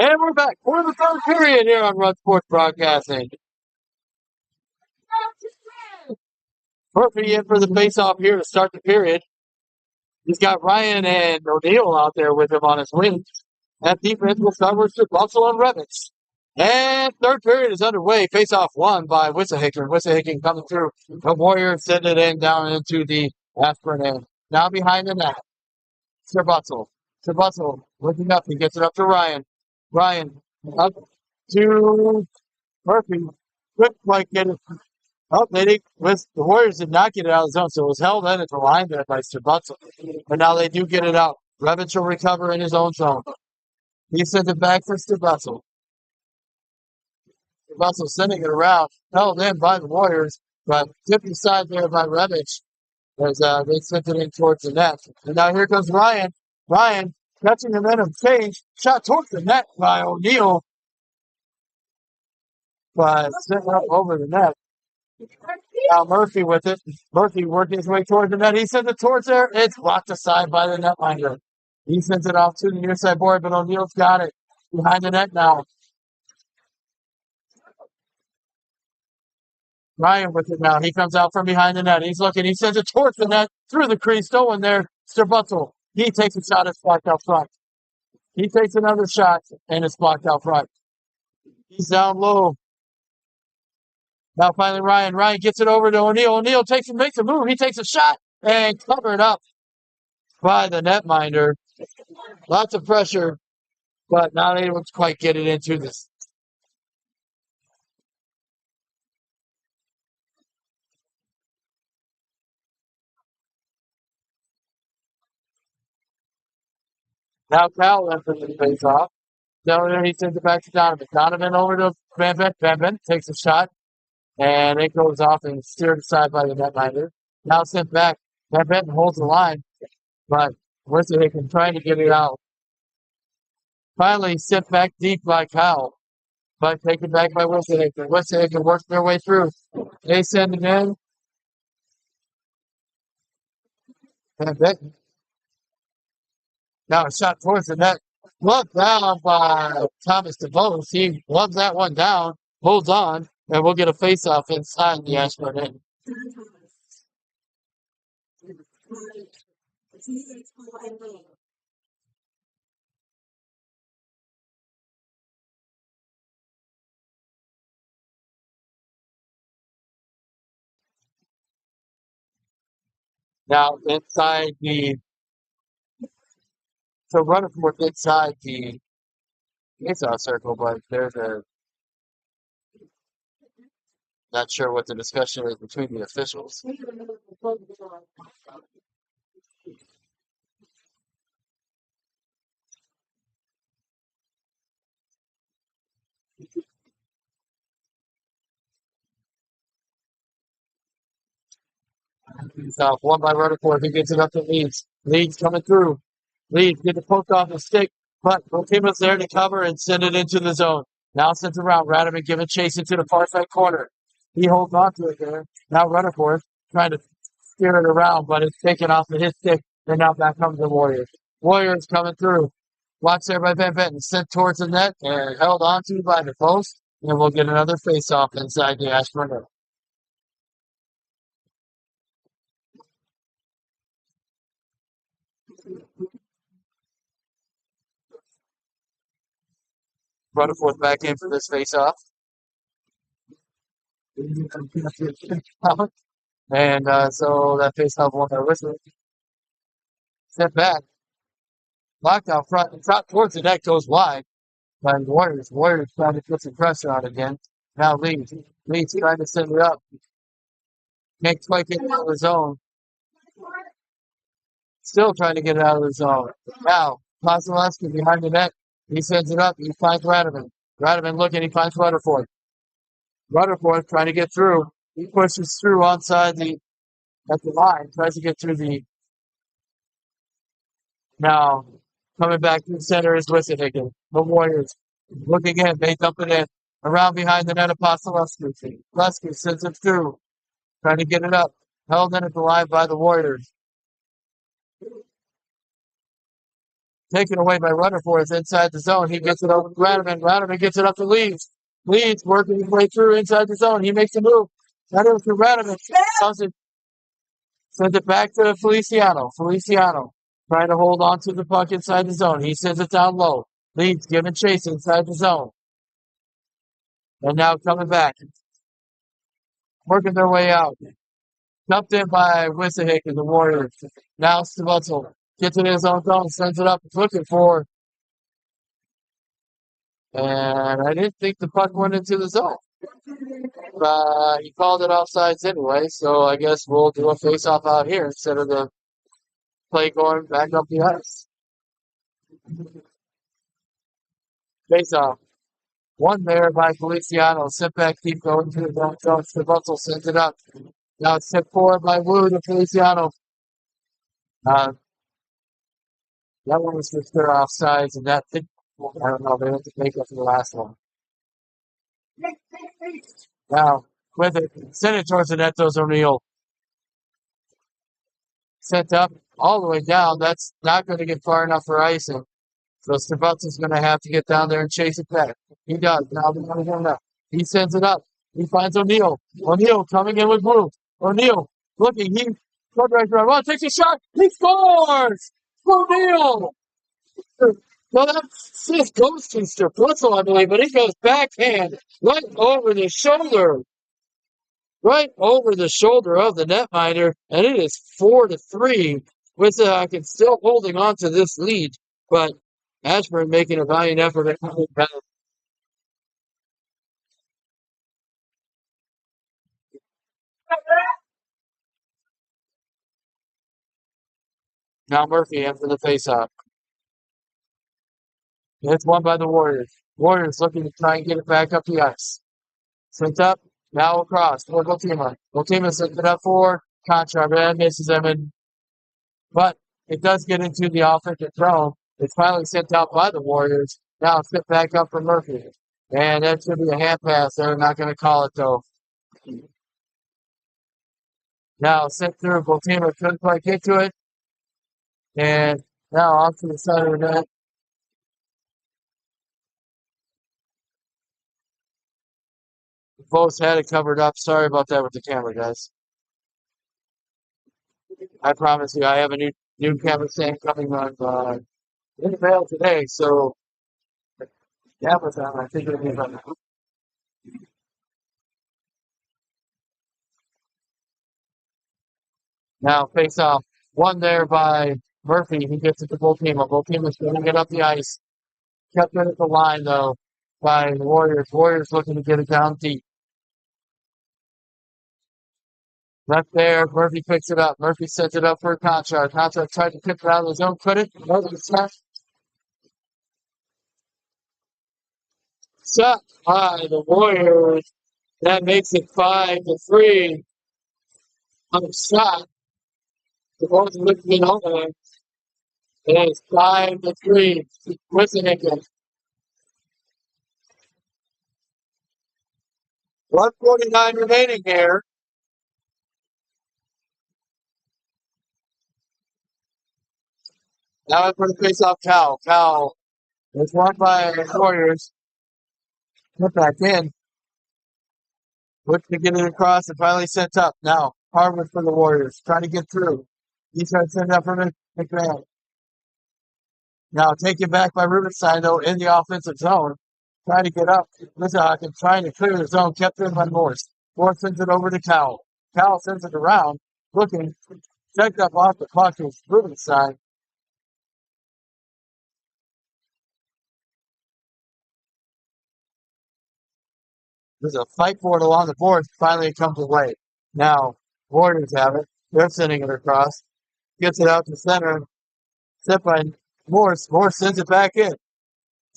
And we're back for the third period here on Run Sports Broadcasting. Murphy in for the face-off here to start the period. He's got Ryan and O'Neill out there with him on his wing. That defense will start with Russell and Revitz. And third period is underway. Face-off won by Wissahickon. Wissahickon coming through. The Warriors send it in down into the Ashburn end. Now behind the net. Sir Butzel looking up. He gets it up to Ryan. Ryan up to Murphy. Couldn't quite get it. Oh, the Warriors did not get it out of the zone, so it was held in at the line there by Sir Butzel. But now they do get it out. Revitz will recover in his own zone. He sends it back for Sir Butzel. Russell sending it around, held in by the Warriors, but tipped aside there by Revitz as they sent it in towards the net. And now here comes Ryan. Ryan catching the momentum change, shot towards the net by O'Neill, but sent up over the net. Now Murphy with it. Murphy working his way towards the net. He sends it towards there. It's blocked aside by the netminder. He sends it off to the near side board, but O'Neill's got it behind the net now. Ryan with it now. He comes out from behind the net. He's looking. He sends it towards the net through the crease. No one there. Sir Butzel. He takes a shot. It's blocked out front. He takes another shot, and it's blocked out front. He's down low. Now finally Ryan. Ryan gets it over to O'Neill. O'Neill makes a move. He takes a shot and covered up by the netminder. Lots of pressure, but not able to quite get it into this. Now Cal enters the face off. Down there, he sends it back to Donovan. Donovan over to Van Bent. Van Bent takes a shot, and it goes off and steered aside by the netminder. Now sent back. Van Bent holds the line, but Wissahickon trying to get it out. Finally sent back deep by Cal, but taken back by Wissahickon. Wissahickon works their way through. They send it in. Van Bent. Now a shot towards the net. Gloved down by Thomas DeVos. He gloves that one down, holds on, and we'll get a face-off inside the Ashburn end. Now inside so running forth inside the face-off circle, but there's not sure what the discussion is between the officials. One by Rutherford. He gets it up to Leeds. Leeds coming through. Leeds get the poke off the stick, but Bokima's there to cover and send it into the zone. Now sends it around. Radiman giving chase into the far side corner. He holds on to it there. Now Rutherford trying to steer it around, but it's taken off of his stick. And now back comes the Warriors. Warriors coming through. Watch there by Van Benton. Sent towards the net and held on to by the post. And we'll get another face-off inside the Ashburn. Rutherford back in for this face-off. And so that face-off won by Whistler. Step back. Locked out front. Shot towards the net goes wide by the Warriors. Warriors trying to put some pressure on again. Now Leeds. Leeds trying to send it up. Can't quite get it out of the zone. Still trying to get it out of the zone. Now, Kozlowski behind the net. He sends it up. He finds Radiman. Radiman looking. He finds Rutherford. Rutherford trying to get through. He pushes through at the line. Tries to get through the. Now, coming back to the center is Wissahickon. The Warriors. Looking in. They dump it in. Around behind the net of Kozlowski. Lusky sends it through. Trying to get it up. Held in at the line by the Warriors. taken away by Rutherford inside the zone. He gets it over to Radaman. Radaman gets it up to Leeds. Leeds working his way through inside the zone. He makes a move. That over to Radaman. Sends it back to Feliciano. Feliciano trying to hold on to the puck inside the zone. He sends it down low. Leeds giving chase inside the zone. And now coming back. Working their way out. Dumped in by Wissahickon, the Warriors. Now Stubutzel gets it in his own zone, sends it up, looking for. And I didn't think the puck went into the zone. He called it offsides anyway, so I guess we'll do a face-off out here instead of the play going back up the ice. Face-off. One there by Feliciano. Sit back, keep going to the zone. Stubutzel sends it up. Now it's set forward by Wu to Feliciano. That one was for sure offsides, and that did, I don't know, they have to make up for the last one. Now, with it, send it towards the net, goes O'Neill. Sent up all the way down. That's not going to get far enough for icing. So Stubutzel's going to have to get down there and chase it back. He does. Now they're going to go up. He sends it up. He finds O'Neill. O'Neill coming in with Wu. O'Neill looking. He right around. Well, takes a shot. He scores! O'Neill! Well, that assist goes to Stubutzel, I believe, but it goes backhand right over the shoulder. Right over the shoulder of the netminder, and it is 4-3. Wissahickon still holding on to this lead, but Ashburn making a valiant effort at coming back. Now Murphy after the faceoff. It's won by the Warriors. Warriors looking to try and get it back up the ice. Sent up, now across for Gotima. Gotima sent it up for Conchar, but that misses him. But it does get into the offensive zone. It's finally sent out by the Warriors. Now it's sent back up for Murphy. And that should be a hand pass. They're not going to call it, though. Now sent through. Gotima couldn't quite get to it. And now off to the side of the net. Both had it covered up. Sorry about that with the camera, guys. I promise you, I have a new camera stand coming on in the mail today. So, Amazon, I think it'll be better. Now, face off. One there by Murphy. He gets it to Voltima. Voltima's going to get up the ice. Kept it at the line, though, by the Warriors. Warriors looking to get it down deep. Left there. Murphy picks it up. Murphy sets it up for Conchar. Conchar tried to pick it out of the zone. Couldn't. Shot by the Warriors. That makes it 5-3. On the shot. The Warriors looking it over. It is 5-3. Wissahickon. 1:49 remaining here. Now I put a face off Cal. Cal is won by the Warriors. Put back in. Looking to get it across and finally sent up. Now, Harvard for the Warriors. Trying to get through. He tried to send it up for McMahon. Now taken back by Rubenstein, though, in the offensive zone. Trying to get up. Wissahickon trying to clear the zone. Kept in by Morse. Morse sends it over to Cal. Cal sends it around. Looking. Checked up off the puck to Rubenstein. There's a fight for it along the boards. Finally, it comes away. Now, Warriors have it. They're sending it across. Gets it out to center. Set by Morse. Morse sends it back in.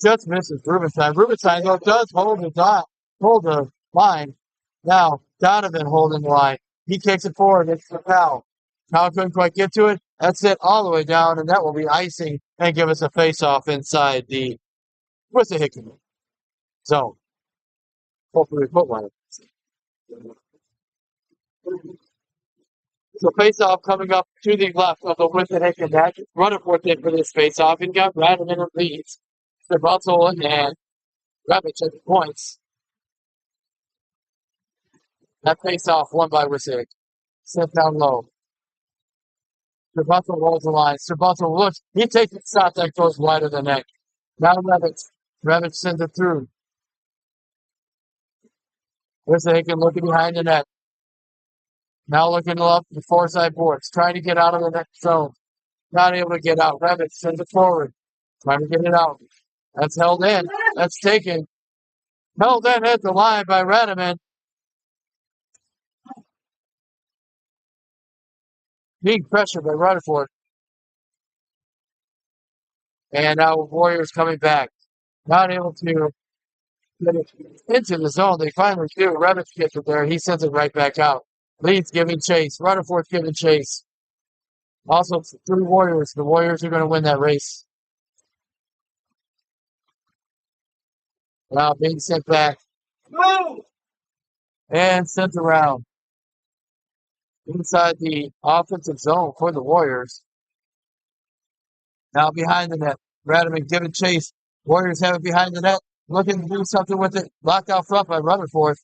Just misses Rubenstein. Rubenstein, though, does hold the line. Now, Donovan holding the line. He kicks it forward. It's the foul. Now couldn't quite get to it. That's it all the way down, and that will be icing and give us a face-off inside the Wissahickon zone. Hopefully we put one. So face-off coming up to the left of the Wissahickon net. Rutherford in for this face-off. He's got Radman in leads. The Russell and Revich at the points. That face-off won by Wissahickon. Set down low. Russell rolls the line. Russell looks. He takes a shot that goes wide of the net. Now Revich. Revich sends it through. Wissahickon looking behind the net. Now looking up the far side boards. Trying to get out of the next zone. Not able to get out. Revich sends it forward. Trying to get it out. That's held in. That's taken. Held in at the line by Radman. Being pressured by Rutherford. And now Warriors coming back. Not able to get it into the zone. They finally do. Revich gets it there. He sends it right back out. Leeds giving chase. Rutherford's giving chase. Also, 3 Warriors. The Warriors are going to win that race. Now being sent back. And sent around. Inside the offensive zone for the Warriors. Now behind the net. Radman giving chase. Warriors have it behind the net. Looking to do something with it. Locked out front by Rutherford.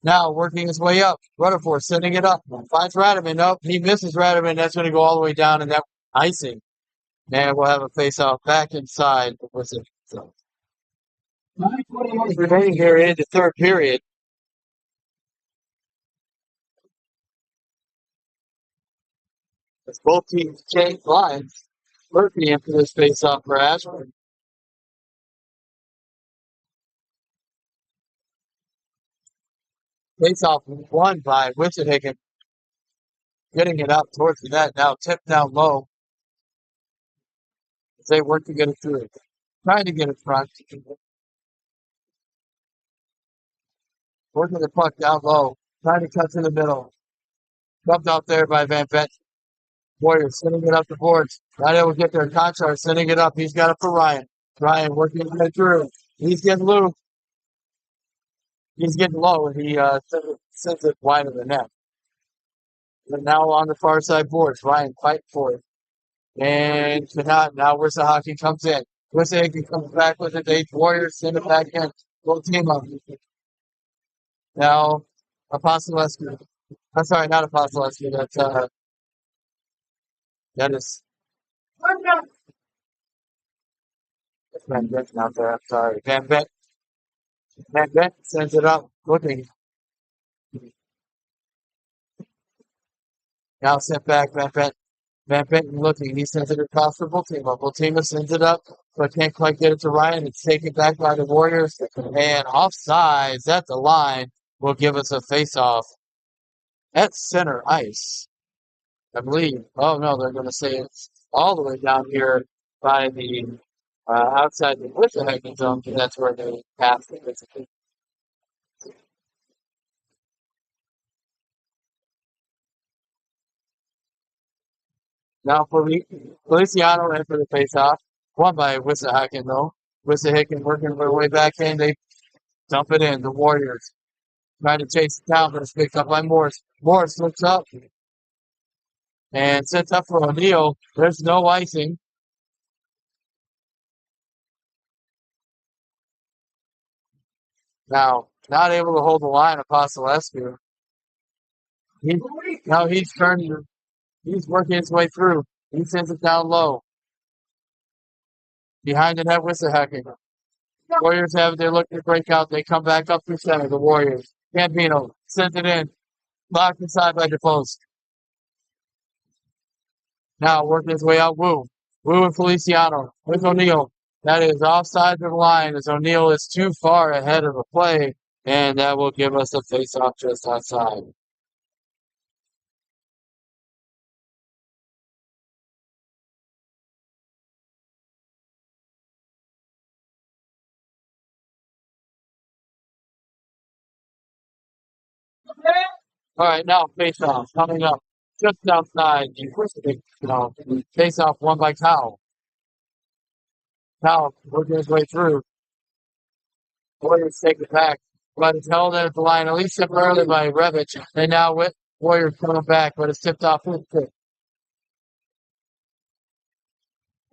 Now working his way up. Rutherford sending it up. Finds Radman. Nope. He misses Radman. That's going to go all the way down and that icing. And we'll have a face-off back inside. So, 9:20 minutes remaining here in the third period. As both teams change lines. Murphy in for this face-off for Ashburn. Face-off won by Wissahickon. Getting it up towards the net. Now tipped down low. As they work to get it through. Trying to get it front. Working the puck down low. Trying to cut to the middle. Dumped out there by Van Vent. Warriors sending it up the boards. Not able to get there. Conchar sending it up. He's got it for Ryan. Ryan working his way through. He's getting loose. He's getting low, and he sends it wide of the net. And now on the far side boards, Ryan fighting for it. And cannot. Now Wissahickon comes in. Wissahickon comes back with it. The Warriors send it back in. Full team up. Now, Apostolescu. I'm sorry, not Apostolescu. That is. Van Vent out there. I'm sorry. Van Vent. Van Vent sends it up. Looking. Now sent back. Van Vent. Van Vent looking. He sends it across for Bultima. Bultima sends it up, but can't quite get it to Ryan. It's taken back by the Warriors. And offsides at the line will give us a face-off at center ice. I believe. Oh, no, they're going to say it's all the way down here by the outside the Wissahickon zone, because that's where they pass it. Now Feliciano in for the face-off. Won by Wissahickon, though. Wissahickon working their way back in. They dump it in. The Warriors trying to chase it down, but it's picked up by Morris. Morris looks up and sets up for O'Neill. There's no icing. Now, not able to hold the line, Apostolescu. Now he's turning. He's working his way through. He sends it down low. Behind the net, Wissahickon. Warriors have it. They're looking to break out. They come back up through center. The Warriors. Gambino sends it in. Locked inside by DePost. Now working his way out. Wu and Feliciano with O'Neill. That is offside of the line as O'Neill is too far ahead of the play, and that will give us a face-off just outside. All right, now face-off coming up just outside the face-off won by Kyle. Kyle working his way through. Warriors take it back, but it's held at the line, at least temporarily by Revich. And now with Warriors coming back, but it's tipped off.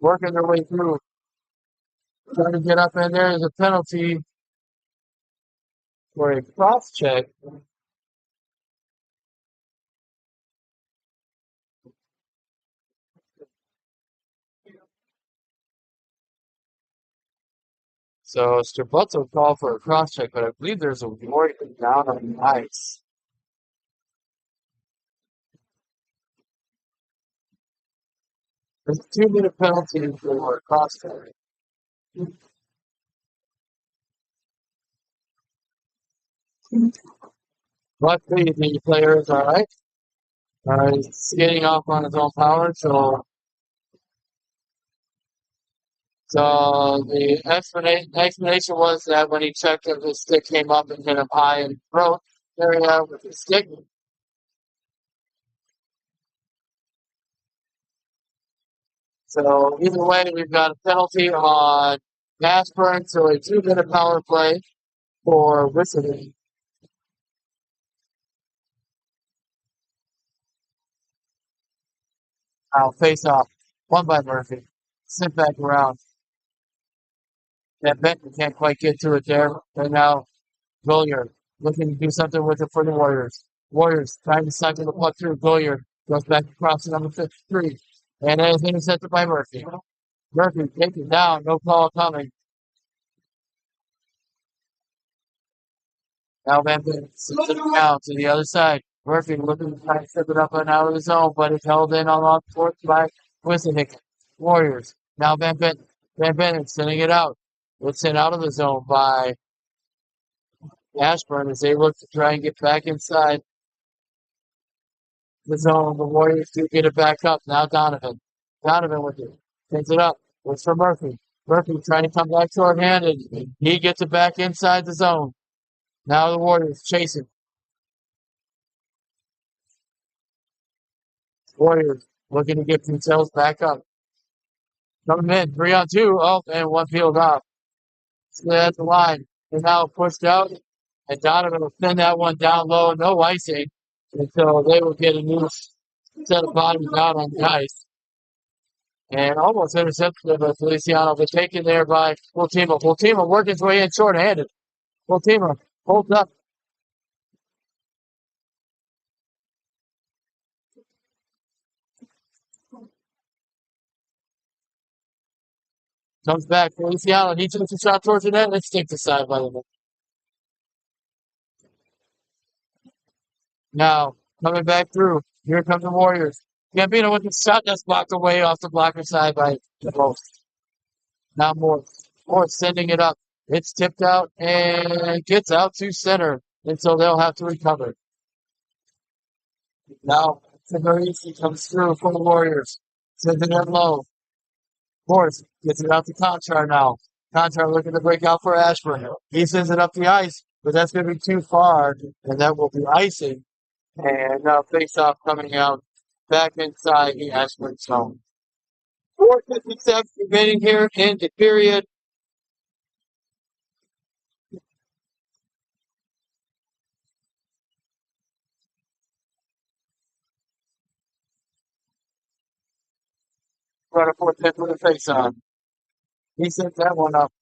Working their way through. Trying to get up in there is a penalty for a cross check. So Strabuzzo called for a cross check, but I believe there's a warrior down on the ice. There's a 2-minute penalty for a cross check. Luckily, the player is all right. He's skating off on his own power, so the explanation was that when he checked if his stick came up and hit him high in the throat area with his stick. So either way, we've got a penalty on Ashburn, so a 2-minute power play for Wissahickon. Now face off, one by Murphy, sent back around. That Benton can't quite get to it there. And now Gilliard looking to do something with it for the Warriors. Warriors trying to cycle the puck through. Gilliard goes back across to number 53. And it is intercepted by Murphy. Murphy taken down, no call coming. Now Van Benton sends it down to the other side. Murphy looking to try to step it up and out of the zone, but it's held in on off fourth by Wissahickon. Warriors. Now Van Benton. Van Benton sending it out. It's sent out of the zone by Ashburn as they look to try and get back inside the zone. The Warriors do get it back up. Now Donovan. Donovan with it. Sends it up. It's for Murphy. Murphy trying to come back short-handed. He gets it back inside the zone. Now the Warriors chasing. Warriors looking to get themselves back up. Coming in, 3-on-2. Oh, and one field off. So that's the line. They're now pushed out, and Donovan will send that one down low. No icing until they will get a new set of bodies out on the ice. And almost intercepted by Feliciano, but taken there by Ultima. Ultima working his way in short-handed. Ultima holds up. Comes back. Feliciano, he takes a shot towards the net. Let's take the side by the net. Now, coming back through. Here come the Warriors. Gambino with the shot that's blocked away off the blocker side by the post. Now Morse sending it up. It's tipped out and gets out to center. And so they'll have to recover. Now, Tamarisi comes through for the Warriors. Sends it in low. Morse gets it out to Conchar now. Conchar looking to break out for Ashburn. He sends it up the ice, but that's going to be too far, and that will be icing. And now face-off coming out back inside the Ashburn zone. 4:57 remaining here in the period. Right up 4-10 for the face-off. He sends that one up.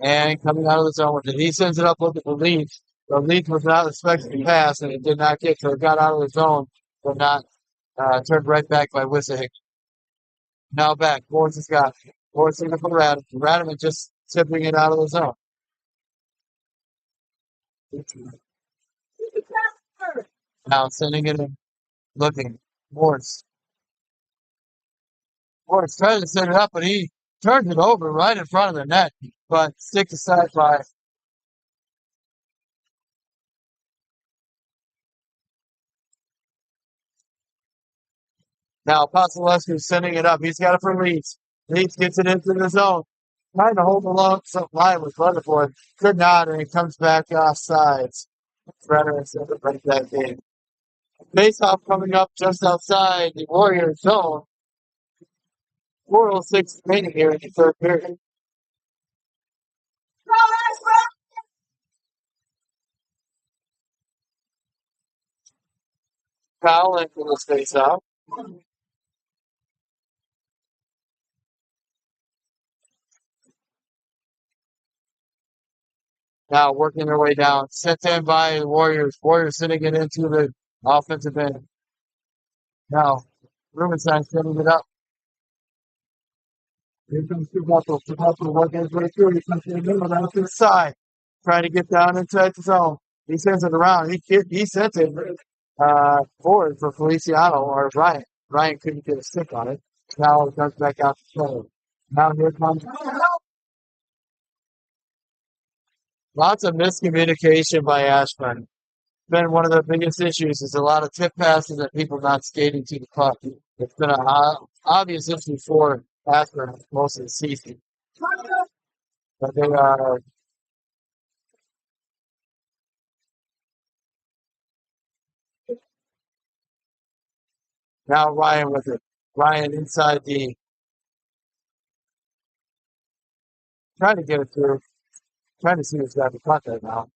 And coming out of the zone with it. He sends it up with the lead. The lead was not expecting to pass, and it did not get to it. Got out of the zone, but not turned right back by Wissahickon. Now back. Morris has got it. Morris looking for Radiman. Radiman just tipping it out of the zone. Now sending it in. Looking. Morris. Morris trying to set it up, but he turns it over right in front of the net. But stick aside by now Pasolescu sending it up. He's got it for Leeds. Leeds gets it into the zone. Trying to hold along some line with Rutherford. Could not, and he comes back off sides. Frederick sends it right back in. Face-off coming up just outside the Warriors zone. 4:06 remaining here in the third period. Powell in for this face off. Now working their way down. Sent in by the Warriors. Warriors sending it into the offensive end. Now, Rubenstein setting it up. Here comes Tupato. Tupato working his way through. He comes in the middle, down to the side. Trying to get down inside the zone. He sends it around. He sent it forward for Feliciano or Ryan. Ryan couldn't get a stick on it. Now it comes back out to center. Now here comes lots of miscommunication by Ashburn. Been one of the biggest issues is a lot of tip passes and people not skating to the puck. It's been an obvious issue for Ashburn most of the season. But they are now Ryan with it. Ryan inside the trying to get it through. Trying to see who's got the puck right now.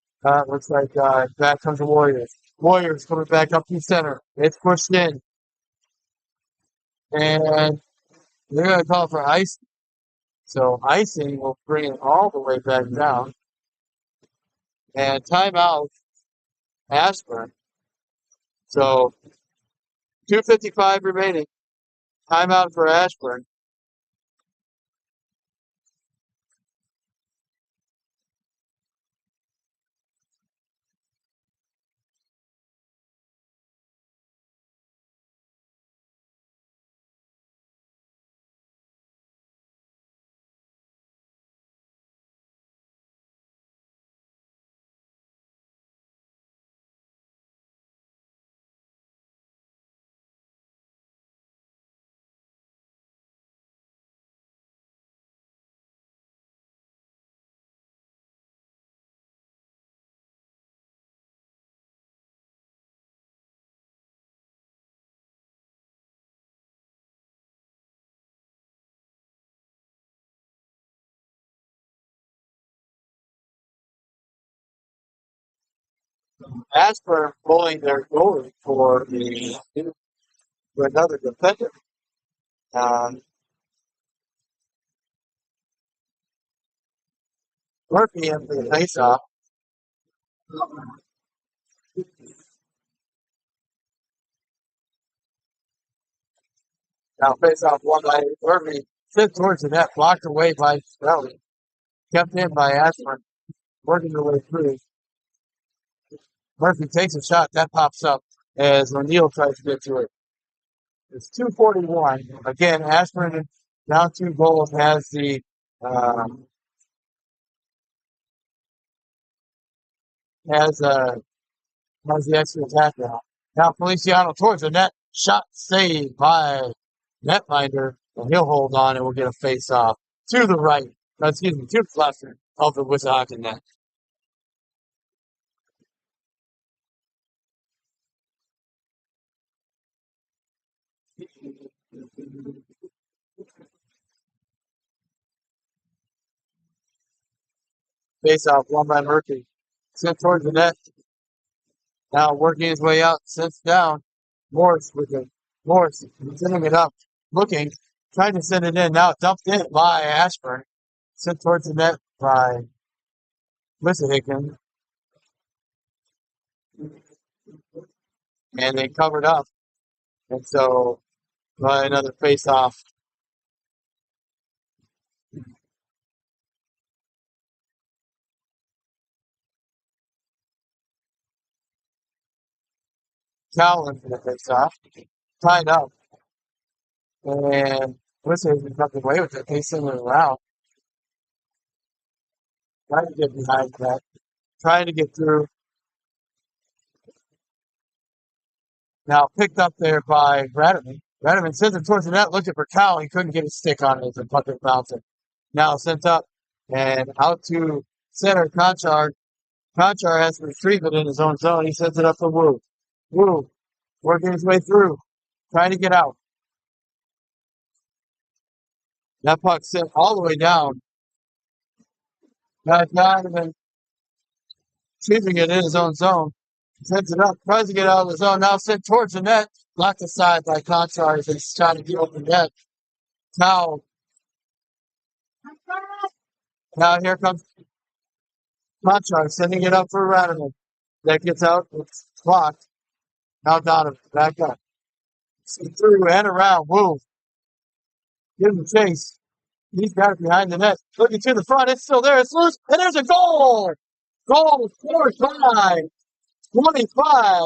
Looks like back comes the Warriors. Warriors coming back up to center. It's pushed in. And they're going to call for icing. So icing will bring it all the way back down. And timeout, Ashburn. So 2:55 remaining. Timeout for Ashburn. Ashburn pulling their goalie for another defender. Murphy in for the faceoff. Now faceoff one by Murphy. Sent towards the net, blocked away by Strelly. Kept in by Ashburn. Working their way through. Murphy takes a shot. That pops up as O'Neill tries to get to it. It's 2:41. Again, Ashburn down 2 goals um, has the extra attack now. Now Feliciano towards the net. Shot saved by netminder, and he'll hold on and we'll get a face off to the right. Excuse me, to the left of the Wissahickon net. Face off one by Murphy. Sent towards the net. Now working his way out, sends down. Morris with it. Morris sending it up. Looking, trying to send it in. Now dumped in by Ashburn. Sent towards the net by Wissahickon. And they covered up. And so another face off. Cowan for the face off. Tied up. And Wissahickon comes away with it. They send it around. Trying to get behind that. Trying to get through. Now picked up there by Radovan. Radovan sends it towards the net, looking for Cal. He couldn't get his stick on it as the puck is bouncing. Now sent up and out to center. Conchar. Conchar has to retrieve it in his own zone. He sends it up for Wu. Wu working his way through, trying to get out. That puck sent all the way down. Now Donovan keeping it in his own zone. Sends it up, tries to get out of the zone. Now sent towards the net. Blocked aside by Conchar as he's trying to get open net. Now here comes Conchar sending it up for Radiman. That gets out. It's blocked. Now Donovan back up. Through and around. Woo. Give him a chase. He's got it behind the net. Looking to the front. It's still there. It's loose. And there's a goal. Goal scored by 25.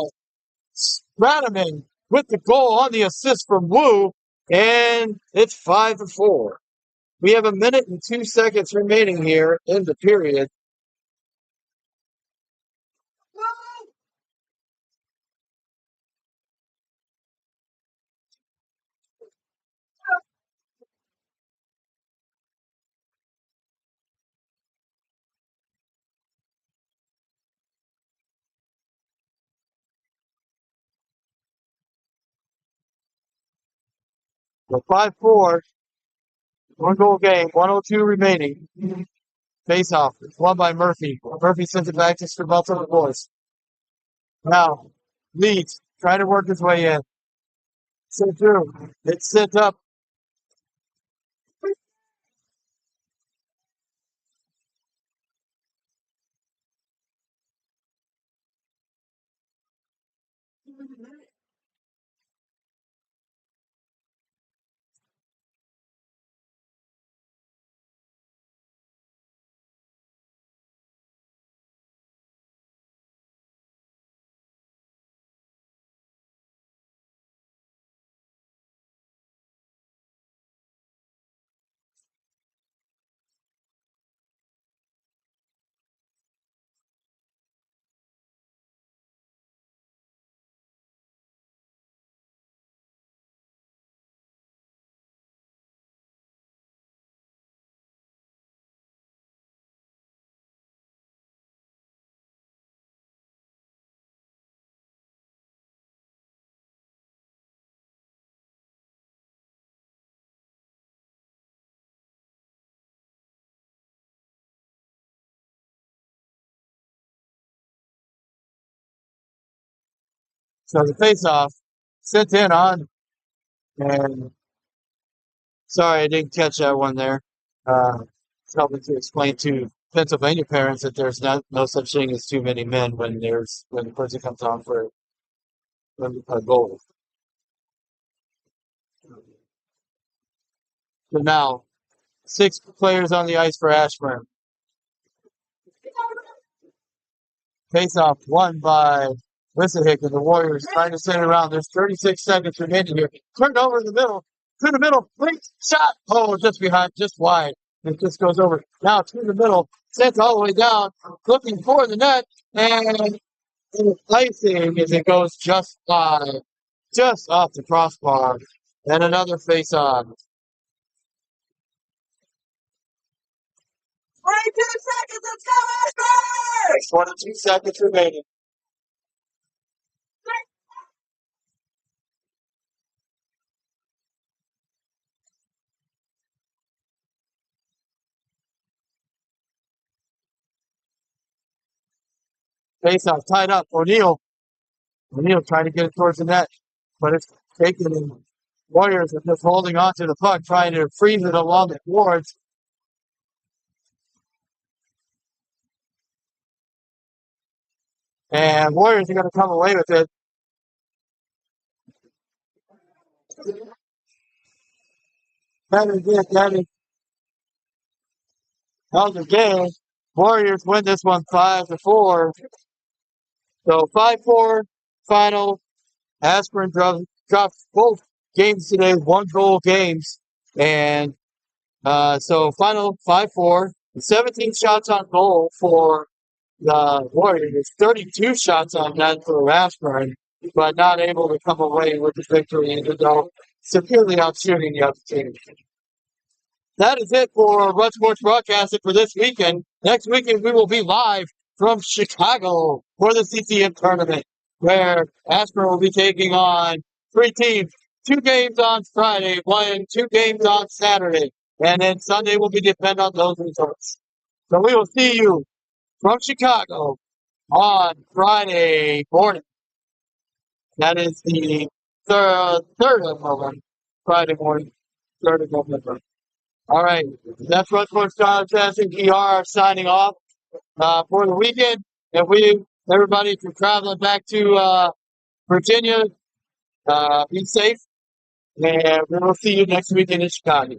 Radiman with the goal on the assist from Wu. And it's 5-4. We have 1 minute and 2 seconds remaining here in the period. So 5-4. 1 goal game. 1:02 remaining. Face off. It's won by Murphy. Murphy sends it back to Strabel for the boys. Now, leads. Trying to work his way in. Sent through. It's sent up. So the face off. Sent in on. And sorry, I didn't catch that one there. It's helping to explain to Pennsylvania parents that there's no such thing as too many men when the person comes on for a goal. So now 6 players on the ice for Ashburn. Face off won by Wissahickon. The Warriors trying to send it around. There's 36 seconds remaining here. Turned over in the middle. To the middle. Quick shot. Oh, just behind, just wide. It just goes over. Now to the middle. Sent all the way down. Looking for the net. And icing as it goes just by. Just off the crossbar. And another face on. 22 seconds. Let's go, Ashburn! 22 seconds remaining. Face off, tied up. O'Neal trying to get it towards the net, but it's taken. And Warriors are just holding on to the puck, trying to freeze it along the boards. And Warriors are going to come away with it. That held the game. Warriors win this one 5-4. So 5-4 final. Ashburn dropped both games today, 1-goal games. And so final 5-4. 17 shots on goal for the Warriors. 32 shots on net for Ashburn, but not able to come away with the victory, even though severely outshooting the other team. That is it for Red Sports Broadcasting for this weekend. Next weekend, we will be live from Chicago for the CCM tournament, where Ashburn will be taking on 3 teams. 2 games on Friday, 2 games on Saturday, and then Sunday will be dependent on those results. So we will see you from Chicago on Friday morning. That is the 3rd of November. Friday morning, 3rd of November. All right. That's Run Sports Broadcasting. We are signing off for the weekend. And everybody, if you're traveling back to Virginia, be safe. And we will see you next weekend in Chicago.